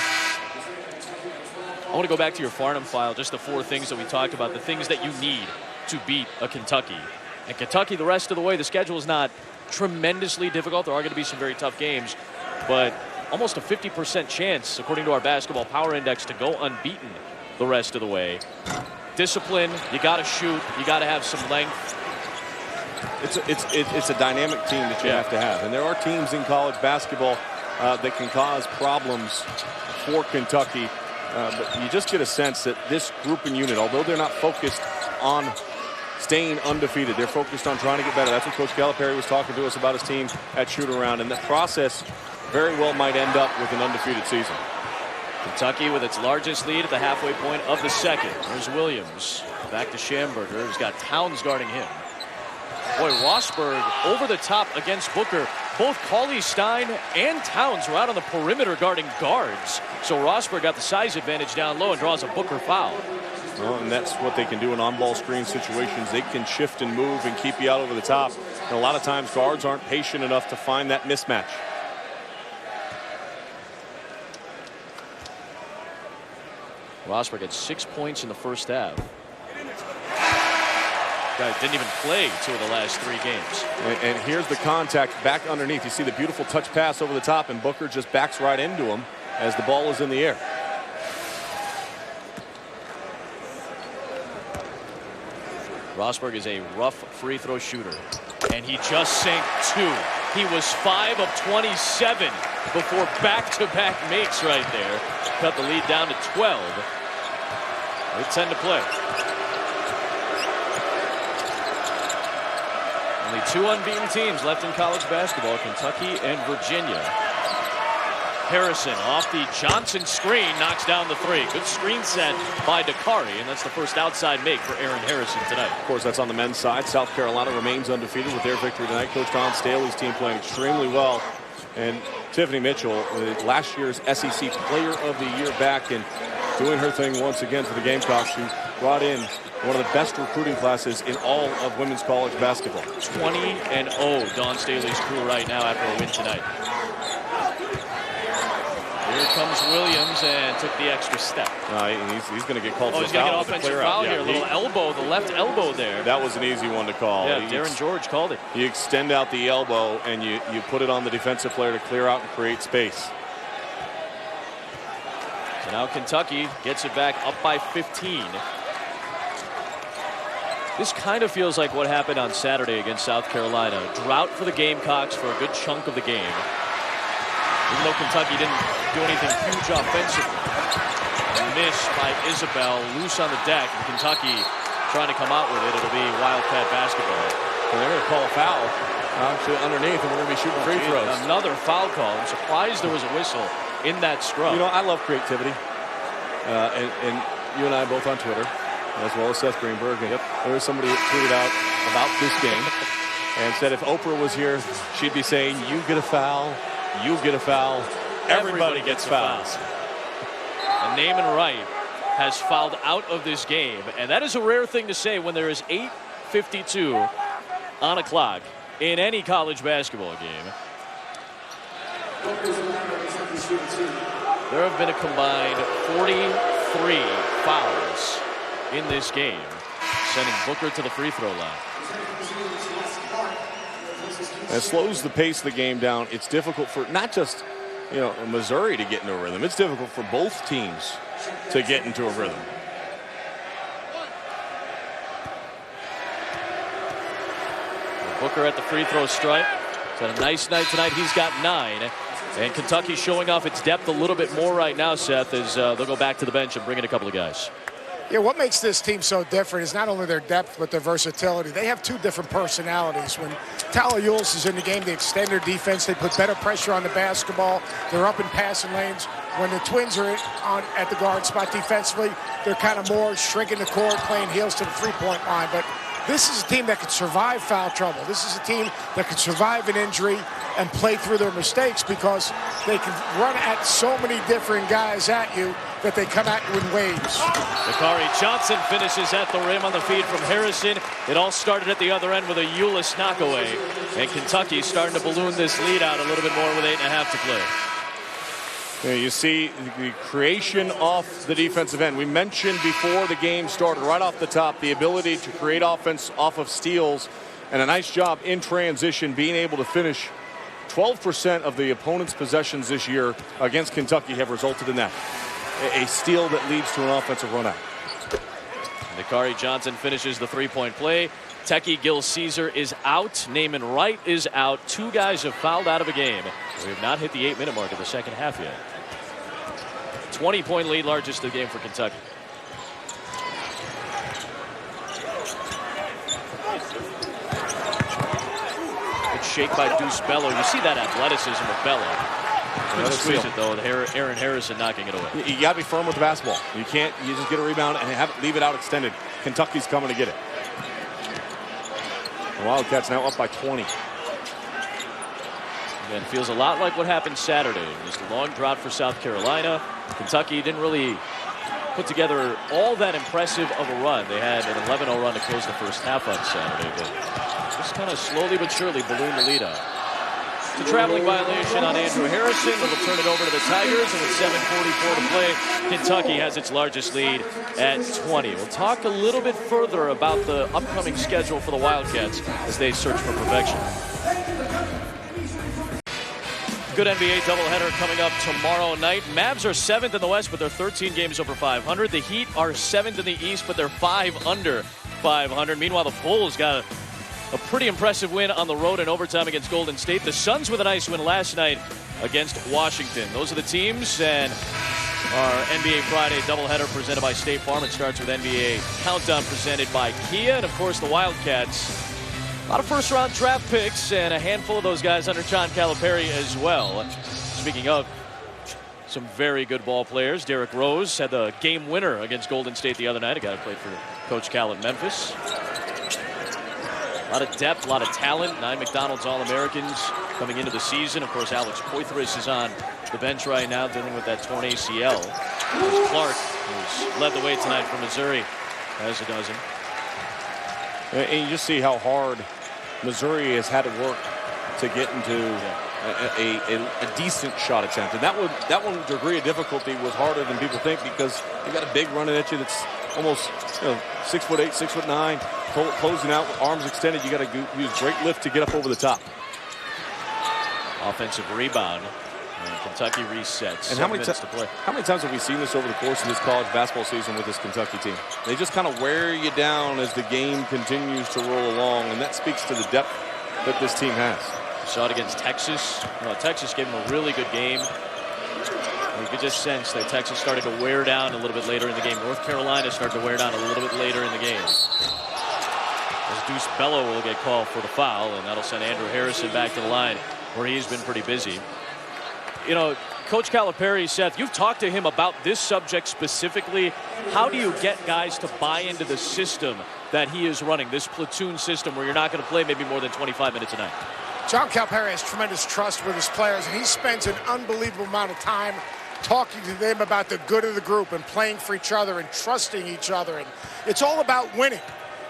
I want to go back to your Farnham file, just the 4 things that we talked about, the things that you need to beat a Kentucky. And Kentucky, the rest of the way, the schedule is not tremendously difficult. There are going to be some very tough games, but almost a 50% chance, according to our basketball power index, to go unbeaten the rest of the way. Discipline, you got to shoot, you got to have some length. It's a dynamic team that you have to have, and there are teams in college basketball that can cause problems for Kentucky. But you just get a sense that this group and unit, although they're not focused on staying undefeated, they're focused on trying to get better. That's what Coach Calipari was talking to us about his team at shoot-around, and the process very well might end up with an undefeated season. Kentucky with its largest lead at the halfway point of the second. There's Williams. Back to Schamberger, who's got Towns guarding him. Boy, Rosberg over the top against Booker. Both Cauley Stein and Towns were out on the perimeter guarding guards. So Rosberg got the size advantage down low and draws a Booker foul. Well, and that's what they can do in on-ball screen situations. They can shift and move and keep you out over the top. And a lot of times guards aren't patient enough to find that mismatch. Rosberg had 6 points in the first half. Guy didn't even play 2 of the last 3 games. And here's the contact back underneath. You see the beautiful touch pass over the top, and Booker just backs right into him as the ball is in the air. Rosberg is a rough free throw shooter, and he just sank 2. He was 5 of 27 before back-to-back makes right there. Cut the lead down to 12. With 10 to play. Only 2 unbeaten teams left in college basketball, Kentucky and Virginia. Harrison off the Johnson screen knocks down the 3. Good screen set by Dakari, and that's the first outside make for Aaron Harrison tonight. Of course, that's on the men's side. South Carolina remains undefeated with their victory tonight. Coach Don Staley's team playing extremely well. And Tiffany Mitchell, last year's SEC Player of the Year back and doing her thing once again for the Gamecocks, who brought in one of the best recruiting classes in all of women's college basketball. 20-0 Don Staley's crew right now after a win tonight. Here comes Williams and took the extra step. He's going to get called for a foul. He's going to get offensive foul here. A little elbow, the left elbow there. That was an easy one to call. Yeah, Darren George called it. You extend out the elbow and you put it on the defensive player to clear out and create space. So now Kentucky gets it back up by 15. This kind of feels like what happened on Saturday against South Carolina. Drought for the Gamecocks for a good chunk of the game. Even though Kentucky didn't do anything huge offensively. Missed by Isabel, loose on the deck, and Kentucky trying to come out with it. It'll be Wildcat basketball. Well, they're going to call a foul actually underneath, and we're going to be shooting free throws. Another foul call. I'm surprised there was a whistle in that scrum. You know, I love creativity. And you and I both on Twitter, as well as Seth Greenberg. And there was somebody that tweeted out about this game and said if Oprah was here, she'd be saying, you get a foul, you get a foul, everybody gets fouls. And Naaman Wright has fouled out of this game, and that is a rare thing to say when there is 8:52 on a clock in any college basketball game. There have been a combined 43 fouls in this game, sending Booker to the free throw line. It slows the pace of the game down. It's difficult for not just, Missouri to get into a rhythm. It's difficult for both teams to get into a rhythm. Booker at the free throw stripe. He's had a nice night tonight. He's got 9. And Kentucky showing off its depth a little bit more right now, Seth, as they'll go back to the bench and bring in a couple of guys. Yeah, what makes this team so different is not only their depth, but their versatility. They have two different personalities. When Talayulis is in the game, they extend their defense. They put better pressure on the basketball. They're up in passing lanes. When the Twins are at the guard spot defensively, they're kind of more shrinking the court, playing heels to the three-point line. But this is a team that can survive foul trouble. This is a team that can survive an injury and play through their mistakes because they can run at so many different guys at you that they come at you in waves. Dakari Johnson finishes at the rim on the feed from Harrison. It all started at the other end with a Ulis knockaway. And Kentucky starting to balloon this lead out a little bit more with 8.5 to play. Yeah, you see the creation off the defensive end. We mentioned before the game started, right off the top, the ability to create offense off of steals and a nice job in transition, being able to finish. 12% of the opponent's possessions this year against Kentucky have resulted in that. A steal that leads to an offensive run out. Dakari Johnson finishes the three-point play. Teki Gil-Caesar is out. Naaman Wright is out. Two guys have fouled out of a game. We have not hit the 8-minute mark of the second half yet. 20-point lead, largest of the game for Kentucky. Good shake by Deuce Bello. You see that athleticism of Bello. Couldn't squeeze it though. Aaron Harrison knocking it away. You got to be firm with the basketball. You can't. You just get a rebound and leave it out extended. Kentucky's coming to get it. The Wildcats now up by 20. Again, feels a lot like what happened Saturday. Just a long drought for South Carolina. Kentucky didn't really put together all that impressive of a run. They had an 11-0 run to close the first half on Saturday, but just kind of slowly but surely ballooned the lead out. It's a traveling violation on Andrew Harrison. They'll turn it over to the Tigers, and with 7:44 to play, Kentucky has its largest lead at 20. We'll talk a little bit further about the upcoming schedule for the Wildcats as they search for perfection. Good NBA doubleheader coming up tomorrow night. Mavs are 7th in the West, but they're 13 games over 500. The Heat are 7th in the East, but they're 5 under 500. Meanwhile, the Bulls got a pretty impressive win on the road in overtime against Golden State. The Suns with a nice win last night against Washington. Those are the teams, and our NBA Friday doubleheader presented by State Farm. It starts with NBA Countdown presented by Kia, and of course the Wildcats. A lot of first-round draft picks, and a handful of those guys under John Calipari as well. Speaking of some very good ball players, Derrick Rose had the game winner against Golden State the other night. A guy who played for Coach Cal at Memphis. A lot of depth, a lot of talent. 9 McDonald's All-Americans coming into the season. Of course, Alex Poythress is on the bench right now dealing with that torn ACL. There's Clark, who's led the way tonight for Missouri, has a dozen. And you just see how hard Missouri has had to work to get into a decent shot attempt. And that one degree of difficulty was harder than people think because you got a big running at you that's almost 6'8", 6'9", closing out with arms extended. You got to use great lift to get up over the top. Offensive rebound. And Kentucky resets. And how many times have we seen this over the course of this college basketball season with this Kentucky team? They just kind of wear you down as the game continues to roll along, and that speaks to the depth that this team has. We saw it against Texas. Texas gave them a really good game. You could just sense that Texas started to wear down a little bit later in the game. North Carolina started to wear down a little bit later in the game. As Deuce Bello will get called for the foul, and that'll send Andrew Harrison back to the line where he's been pretty busy. You know, Coach Calipari, Seth, you've talked to him about this subject specifically. How do you get guys to buy into the system that he is running, this platoon system where you're not going to play maybe more than 25 minutes a night? John Calipari has tremendous trust with his players, and he spends an unbelievable amount of time talking to them about the good of the group and playing for each other and trusting each other. And it's all about winning.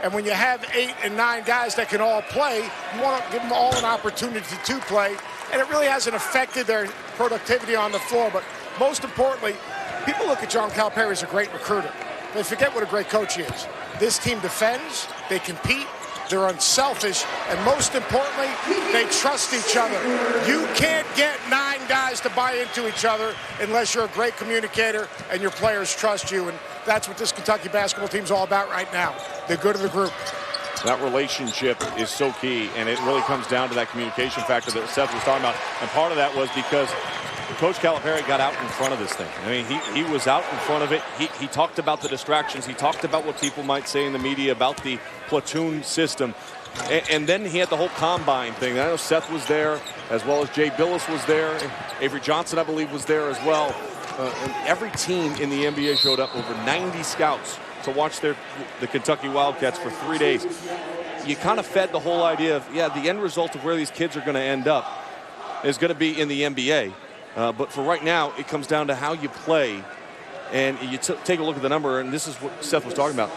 And when you have 8 and 9 guys that can all play, you want to give them all an opportunity to play. And it really hasn't affected their productivity on the floor. But most importantly, people look at John Calipari as a great recruiter. They forget what a great coach he is. This team defends, they compete, they're unselfish, and most importantly, they trust each other. You can't get 9 guys to buy into each other unless you're a great communicator and your players trust you. And that's what this Kentucky basketball team's all about right now, the good of the group. That relationship is so key, and it really comes down to that communication factor that Seth was talking about. And part of that was because Coach Calipari got out in front of this thing. I mean, he was out in front of it. He talked about the distractions. He talked about what people might say in the media about the platoon system. And then he had the whole combine thing. I know Seth was there, as well as Jay Billis was there. Avery Johnson, I believe, was there as well. And every team in the NBA showed up, over 90 scouts, to watch the Kentucky Wildcats for 3 days. You kind of fed the whole idea of, yeah, the end result of where these kids are going to end up is going to be in the NBA. But for right now, it comes down to how you play. And you take a look at the number, and this is what Seth was talking about.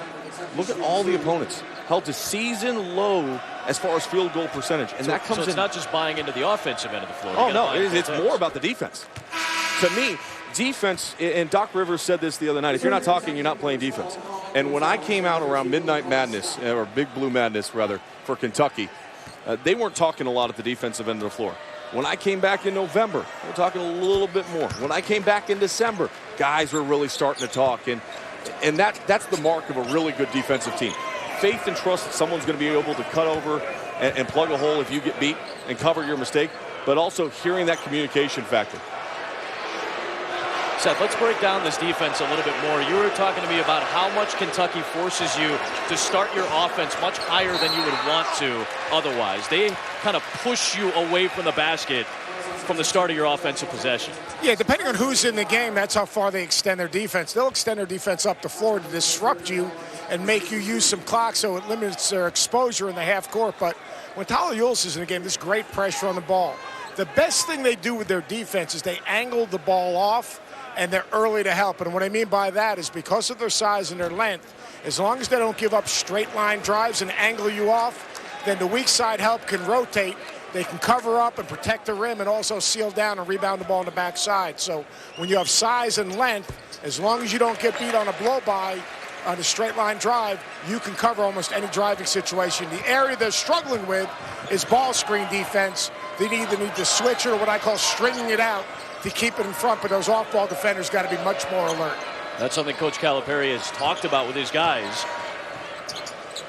Look at all the opponents. Held to season low as far as field goal percentage. And that comes so it's not just buying into the offensive end of the floor. Oh, no, it's more about the defense. To me, defense, and Doc Rivers said this the other night, if you're not talking, you're not playing defense. And when I came out around Midnight Madness, or Big Blue Madness, rather, for Kentucky, they weren't talking a lot at the defensive end of the floor. When I came back in November, we were talking a little bit more. When I came back in December, guys were really starting to talk. And that's the mark of a really good defensive team. Faith and trust that someone's going to be able to cut over and plug a hole if you get beat and cover your mistake, but also hearing that communication factor. Seth, let's break down this defense a little bit more. You were talking to me about how much Kentucky forces you to start your offense much higher than you would want to otherwise. They kind of push you away from the basket from the start of your offensive possession. Yeah, depending on who's in the game, that's how far they extend their defense. They'll extend their defense up the floor to disrupt you and make you use some clock so it limits their exposure in the half court. But when Tyler Ulis is in the game, there's great pressure on the ball. The best thing they do with their defense is they angle the ball off, and they're early to help. And what I mean by that is because of their size and their length, as long as they don't give up straight line drives and angle you off, then the weak side help can rotate. They can cover up and protect the rim and also seal down and rebound the ball on the backside. So when you have size and length, as long as you don't get beat on a blow-by on a straight line drive, you can cover almost any driving situation. The area they're struggling with is ball screen defense. They either need to switch it or what I call stringing it out to keep it in front, but those off-ball defenders got to be much more alert. That's something Coach Calipari has talked about with his guys.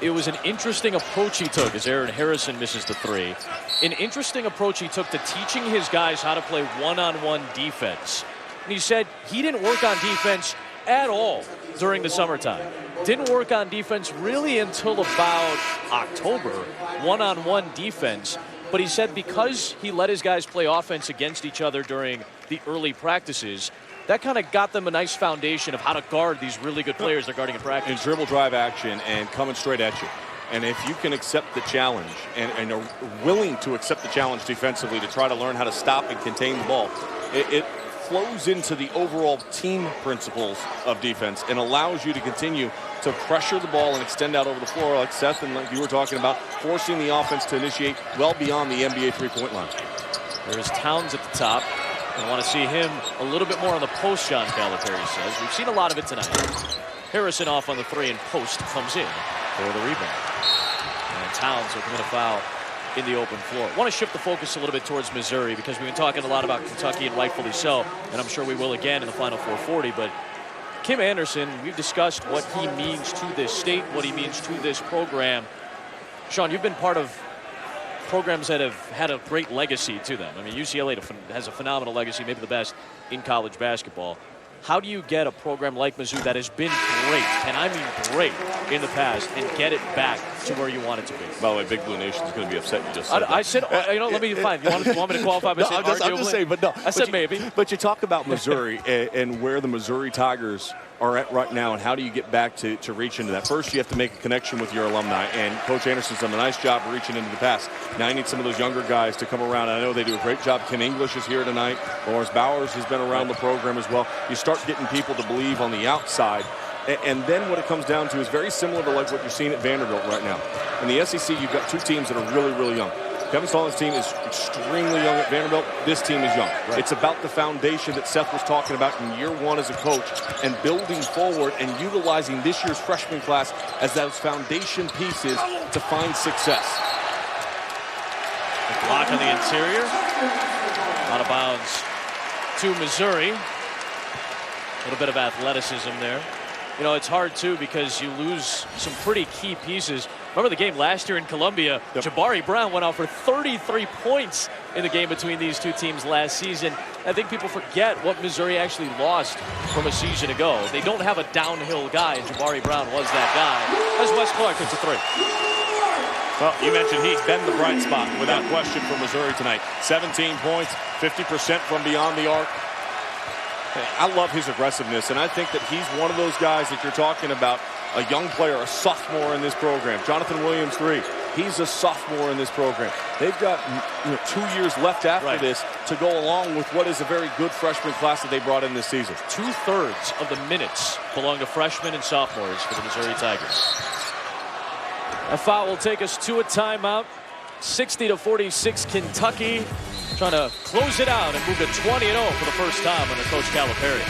It was an interesting approach he took as Aaron Harrison misses the three. An interesting approach he took to teaching his guys how to play one-on-one defense. And he said he didn't work on defense at all during the summertime. Didn't work on defense really until about October, one-on-one defense. But he said because he let his guys play offense against each other during the early practices, that kind of got them a nice foundation of how to guard these really good players they're guarding in practice. And dribble drive action and coming straight at you. And if you can accept the challenge and are willing to accept the challenge defensively to try to learn how to stop and contain the ball, it flows into the overall team principles of defense and allows you to continue to pressure the ball and extend out over the floor like Seth and like you were talking about, forcing the offense to initiate well beyond the NBA three-point line. There's Towns at the top. I want to see him a little bit more on the post, John Calipari says. We've seen a lot of it tonight. Harrison off on the three and post comes in for the rebound. And Towns will commit a foul in the open floor. I want to shift the focus a little bit towards Missouri because we've been talking a lot about Kentucky and rightfully so, and I'm sure we will again in the Final 440, but Kim Anderson, we've discussed what he means to this state, what he means to this program. Sean, you've been part of programs that have had a great legacy to them. I mean, UCLA has a phenomenal legacy, maybe the best in college basketball. How do you get a program like Mizzou that has been great, and I mean great, in the past, and get it back to where you want it to be? By the way, Big Blue Nation is going to be upset you just said that. I said, you know, let me find. You want me to qualify by saying I'm just saying, but no. I said maybe. But you talk about Missouri and where the Missouri Tigers are at right now, and how do you get back to reach into that? First, you have to make a connection with your alumni, and Coach Anderson's done a nice job reaching into the past. Now you need some of those younger guys to come around. I know they do a great job. Kim English is here tonight. Lawrence Bowers has been around the program as well. You start getting people to believe on the outside, and then what it comes down to is very similar to like what you're seeing at Vanderbilt right now. In the SEC, you've got two teams that are really, really young. Kevin Stallings' team is extremely young at Vanderbilt. This team is young. Right. It's about the foundation that Seth was talking about in year one as a coach and building forward and utilizing this year's freshman class as those foundation pieces to find success. The block on the interior. Out of bounds to Missouri. A little bit of athleticism there. You know, it's hard, too, because you lose some pretty key pieces. Remember the game last year in Columbia? Yep. Jabari Brown went out for 33 points in the game between these two teams last season. I think people forget what Missouri actually lost from a season ago. They don't have a downhill guy, and Jabari Brown was that guy, as Wes Clark hits a three. Well, you mentioned he's been the bright spot without question for Missouri tonight. 17 points, 50% from beyond the arc. I love his aggressiveness, and I think that he's one of those guys that you're talking about, a young player, a sophomore in this program. Jonathan Williams, 3. He's a sophomore in this program. They've got 2 years left after this to go along with what is a very good freshman class that they brought in this season. 2/3 of the minutes belong to freshmen and sophomores for the Missouri Tigers. A foul will take us to a timeout. 60-46 Kentucky trying to close it out and move to 20-0 for the first time under Coach Calipari.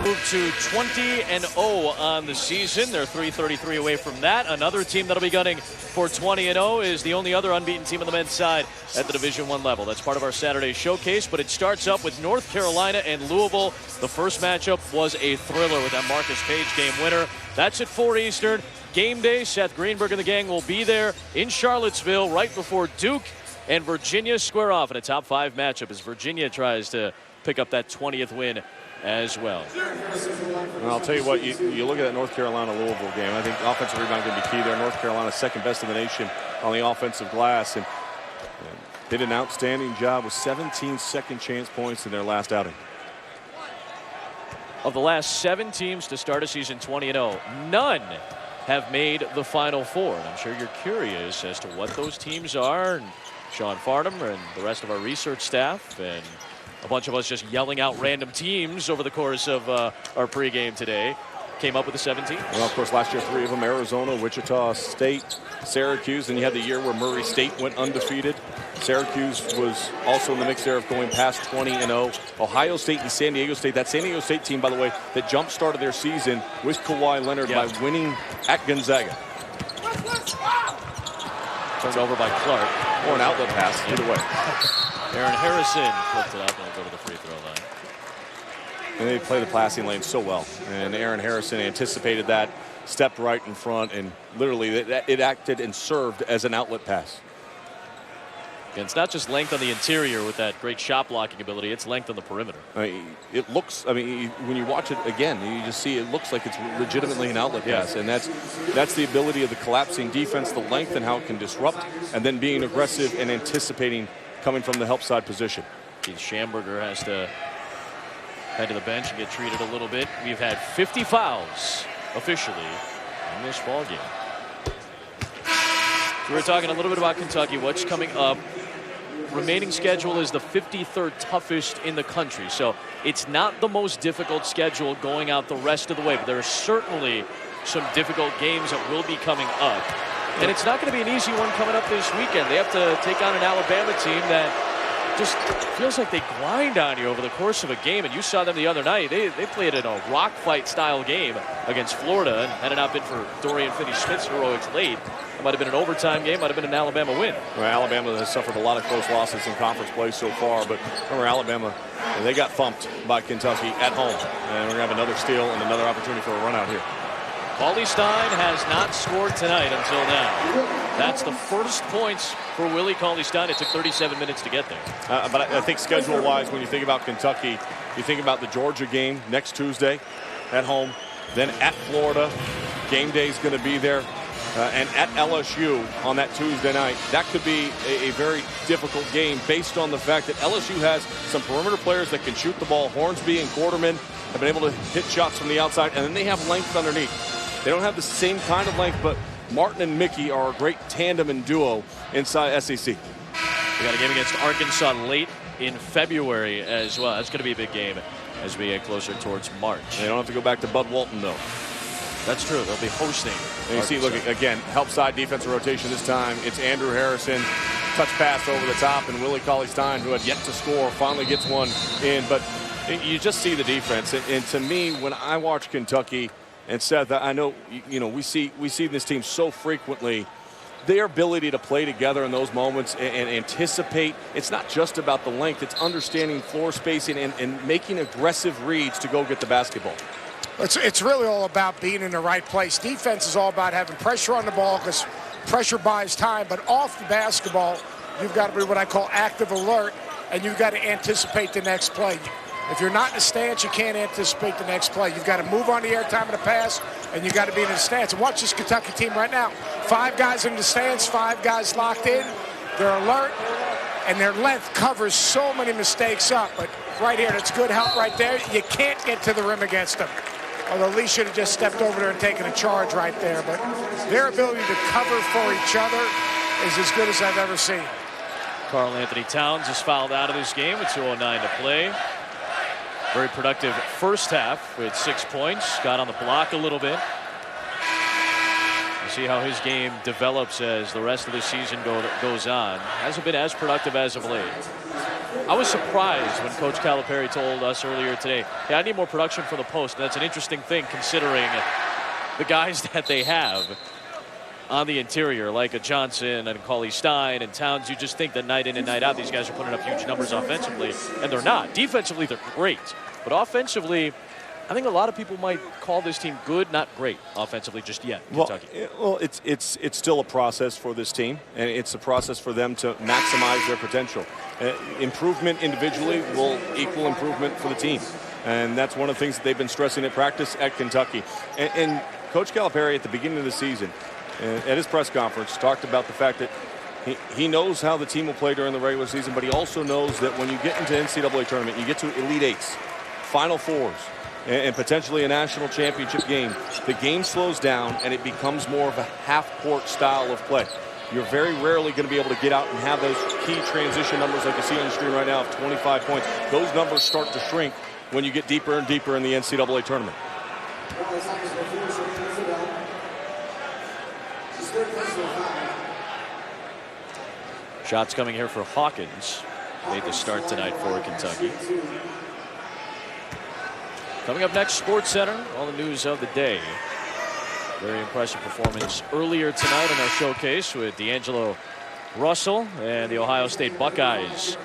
Move to 20-0 on the season. They're 333 away from that. Another team that'll be gunning for 20-0 is the only other unbeaten team on the men's side at the Division I level. That's part of our Saturday showcase, but it starts up with North Carolina and Louisville. The first matchup was a thriller with that Marcus Page game winner. That's at 4 Eastern. Game day, Seth Greenberg and the gang will be there in Charlottesville right before Duke and Virginia square off in a top 5 matchup as Virginia tries to pick up that 20th win as well. And I'll tell you what, you look at that North Carolina-Louisville game, I think offensive rebound going to be key there. North Carolina second best in the nation on the offensive glass, and did an outstanding job with 17 second chance points in their last outing. Of the last 7 teams to start a season 20-0, none have made the Final Four. And I'm sure you're curious as to what those teams are. And Sean Farnham and the rest of our research staff and a bunch of us just yelling out random teams over the course of our pregame today came up with the 17. Well, of course, last year 3 of them, Arizona, Wichita State, Syracuse, and you had the year where Murray State went undefeated. Syracuse was also in the mix there of going past 20-0. Ohio State and San Diego State. That San Diego State team, by the way, that jump-started their season with Kawhi Leonard by winning at Gonzaga. Turned over by Clark. Or an outlet pass, either way. Aaron Harrison flipped it up and will go to the free throw line. And they play the passing lane so well. And Aaron Harrison anticipated that, stepped right in front, and literally it acted and served as an outlet pass. And it's not just length on the interior with that great shot blocking ability, it's length on the perimeter. It looks, when you watch it again, you just see it looks like it's legitimately an outlet pass. And that's the ability of the collapsing defense, the length and how it can disrupt, and then being aggressive and anticipating coming from the help side position. Schamberger has to head to the bench and get treated a little bit. We've had 50 fouls officially in this ball game. So we're talking a little bit about Kentucky, what's coming up. Remaining schedule is the 53rd toughest in the country, so it's not the most difficult schedule going out the rest of the way, but there are certainly some difficult games that will be coming up. And it's not going to be an easy one coming up this weekend. They have to take on an Alabama team that just feels like they grind on you over the course of a game. And you saw them the other night. They played in a rock fight style game against Florida. And had it not been for Dorian Finney-Smith's heroics late, it might have been an overtime game, might have been an Alabama win. Well, Alabama has suffered a lot of close losses in conference play so far. But remember, Alabama, they got thumped by Kentucky at home. And we're going to have another steal and another opportunity for a run out here. Cauley-Stein has not scored tonight until now. That's the first points for Willie Cauley-Stein. It took 37 minutes to get there. But I think schedule-wise, when you think about Kentucky, you think about the Georgia game next Tuesday at home, then at Florida. Game day is going to be there. And at LSU on that Tuesday night. That could be a very difficult game based on the fact that LSU has some perimeter players that can shoot the ball. Hornsby and Quarterman have been able to hit shots from the outside, and then they have length underneath. They don't have the same kind of length, but Martin and Mickey are a great tandem and duo inside SEC. We got a game against Arkansas late in February as well. That's going to be a big game as we get closer towards March. They don't have to go back to Bud Walton, though. That's true. They'll be hosting. And you see, look, again, help side defensive rotation this time. It's Andrew Harrison, touch pass over the top, and Willie Cauley-Stein, who had yet to score, finally gets one in. But you just see the defense. And to me, when I watch Kentucky, and Seth, I know, we see this team so frequently. Their ability to play together in those moments and anticipate, it's not just about the length, it's understanding floor spacing and making aggressive reads to go get the basketball. It's really all about being in the right place. Defense is all about having pressure on the ball because pressure buys time, but off the basketball, you've got to be what I call active alert, and you've got to anticipate the next play. If you're not in the stance, you can't anticipate the next play. You've got to move on the air time of the pass, and you've got to be in the stance. And watch this Kentucky team right now. 5 guys in the stance, 5 guys locked in. They're alert, and their length covers so many mistakes up. But right here, that's good help right there. You can't get to the rim against them. Although Lee should have just stepped over there and taken a charge right there. But their ability to cover for each other is as good as I've ever seen. Karl Anthony Towns is fouled out of this game with 2:09 to play. Very productive first half with 6 points. Got on the block a little bit. We'll see how his game develops as the rest of the season goes on. Hasn't been as productive as of late. I was surprised when Coach Calipari told us earlier today, hey, I need more production for the post. And that's an interesting thing considering the guys that they have on the interior, like a Johnson and Cauley Stein and Towns. You just think that night in and night out, these guys are putting up huge numbers offensively, and they're not. Defensively, they're great. But offensively, I think a lot of people might call this team good, not great offensively just yet. Kentucky. Well, it's still a process for this team, and it's a process for them to maximize their potential. Improvement individually will equal improvement for the team, and that's one of the things that they've been stressing at practice at Kentucky. And Coach Calipari at the beginning of the season, at his press conference, talked about the fact that he knows how the team will play during the regular season, but he also knows that when you get into NCAA tournament, you get to Elite Eights, Final Fours, and potentially a national championship game, the game slows down and it becomes more of a half-court style of play. You're very rarely going to be able to get out and have those key transition numbers like you see on the screen right now of 25 points. Those numbers start to shrink when you get deeper and deeper in the NCAA tournament. Shots coming here for Hawkins. Made the start tonight for Kentucky. Coming up next, Sports Center, all the news of the day. Very impressive performance earlier tonight in our showcase with D'Angelo Russell and the Ohio State Buckeyes.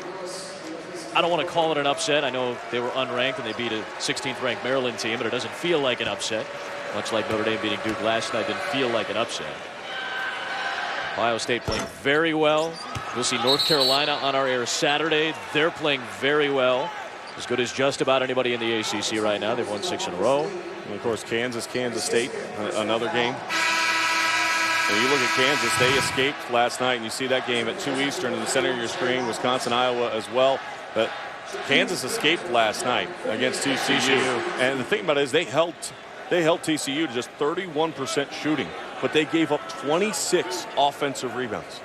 I don't want to call it an upset. I know they were unranked and they beat a 16th ranked Maryland team, but it doesn't feel like an upset. Much like Notre Dame beating Duke last night didn't feel like an upset. Ohio State playing very well. We'll see North Carolina on our air Saturday. They're playing very well. As good as just about anybody in the ACC right now. They've won 6 in a row. And of course, Kansas State, another game. And you look at Kansas, they escaped last night, and you see that game at 2 Eastern in the center of your screen, Wisconsin, Iowa as well. But Kansas escaped last night against TCU. And the thing about it is they held TCU to just 31% shooting, but they gave up 26 offensive rebounds.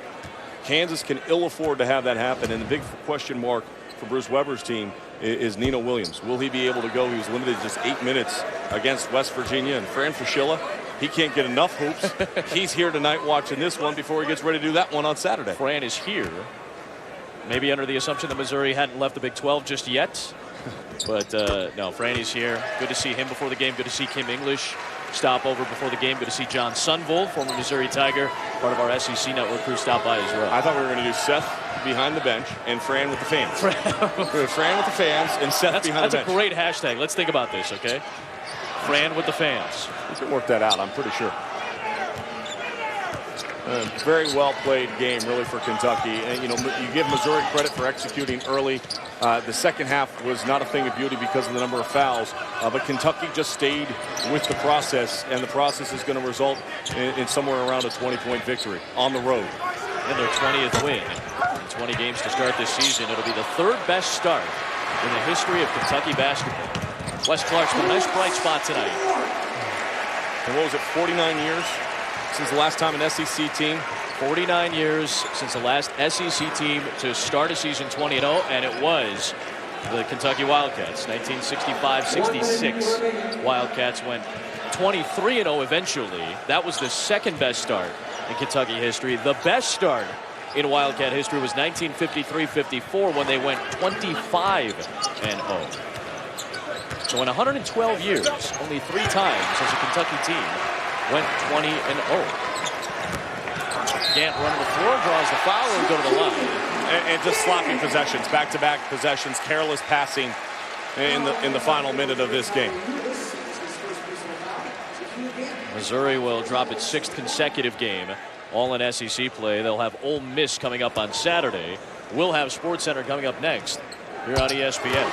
Kansas can ill afford to have that happen, and the big question mark for Bruce Weber's team is Nino Williams. Will he be able to go? He was limited to just 8 minutes against West Virginia. And Fran Fraschilla, he can't get enough hoops. He's here tonight watching this one before he gets ready to do that one on Saturday. Fran is here. Maybe under the assumption that Missouri hadn't left the Big 12 just yet. But no, Franny's here. Good to see him before the game. Good to see Kim English stop over before the game. Good to see John Sunvold, former Missouri Tiger, part of our SEC Network crew, stop by as well. I thought we were going to do Seth behind the bench and Fran with the fans. Fran with the fans and Seth behind the bench. That's a great hashtag. Let's think about this, okay? Fran with the fans. We can work that out, I'm pretty sure. Very well played game, really, for Kentucky. And, you know, you give Missouri credit for executing early. The second half was not a thing of beauty because of the number of fouls. But Kentucky just stayed with the process, and the process is going to result in somewhere around a 20-point victory on the road. And their 20th win in 20 games to start this season. It'll be the 3rd best start in the history of Kentucky basketball. Wes Clark's been a nice bright spot tonight. And what was it, 49 years since the last time an SEC team? 49 years since the last SEC team to start a season 20-0, and it was the Kentucky Wildcats. 1965-66. Wildcats went 23-0 eventually. That was the 2nd best start in Kentucky history. The best start in Wildcat history was 1953-54 when they went 25-0. So in 112 years, only 3 times as a Kentucky team went 20-0. Gant running the floor, draws the foul, and go to the line. And just sloppy possessions, back-to-back possessions, careless passing in the final minute of this game. Missouri will drop its 6th consecutive game all in SEC play. They'll have Ole Miss coming up on Saturday. We'll have SportsCenter coming up next here on ESPN.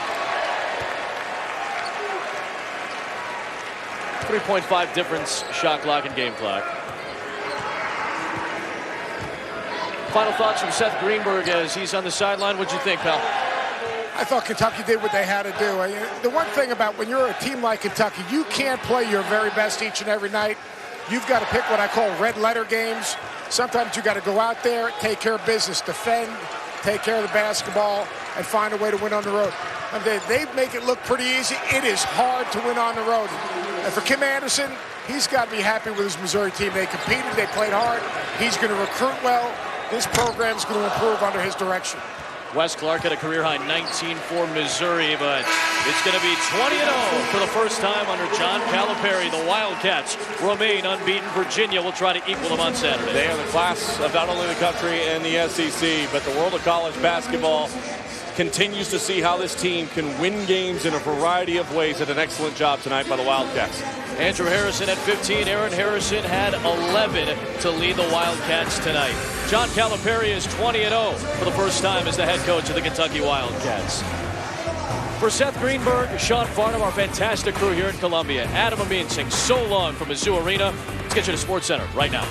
3.5 difference, shot clock and game clock. Final thoughts from Seth Greenberg as he's on the sideline. What'd you think, pal? I thought Kentucky did what they had to do. The one thing about when you're a team like Kentucky, you can't play your very best each and every night. You've got to pick what I call red letter games. Sometimes you got to go out there, take care of business, defend, take care of the basketball, and find a way to win on the road. And they make it look pretty easy. It is hard to win on the road. And for Kim Anderson, he's got to be happy with his Missouri team. They competed, they played hard. He's going to recruit well. This program is going to improve under his direction. Wes Clark had a career-high 19 for Missouri, but it's going to be 20-0 for the first time under John Calipari. The Wildcats remain unbeaten. Virginia will try to equal them on Saturday. They are the class of not only the country and the SEC, but the world of college basketball continues to see how this team can win games in a variety of ways. Did an excellent job tonight by the Wildcats. Andrew Harrison at 15. Aaron Harrison had 11 to lead the Wildcats tonight. John Calipari is 20-0 for the first time as the head coach of the Kentucky Wildcats. For Seth Greenberg, Sean Farnham, our fantastic crew here in Columbia, Adam Amin saying so long from Mizzou Arena. Let's get you to SportsCenter right now.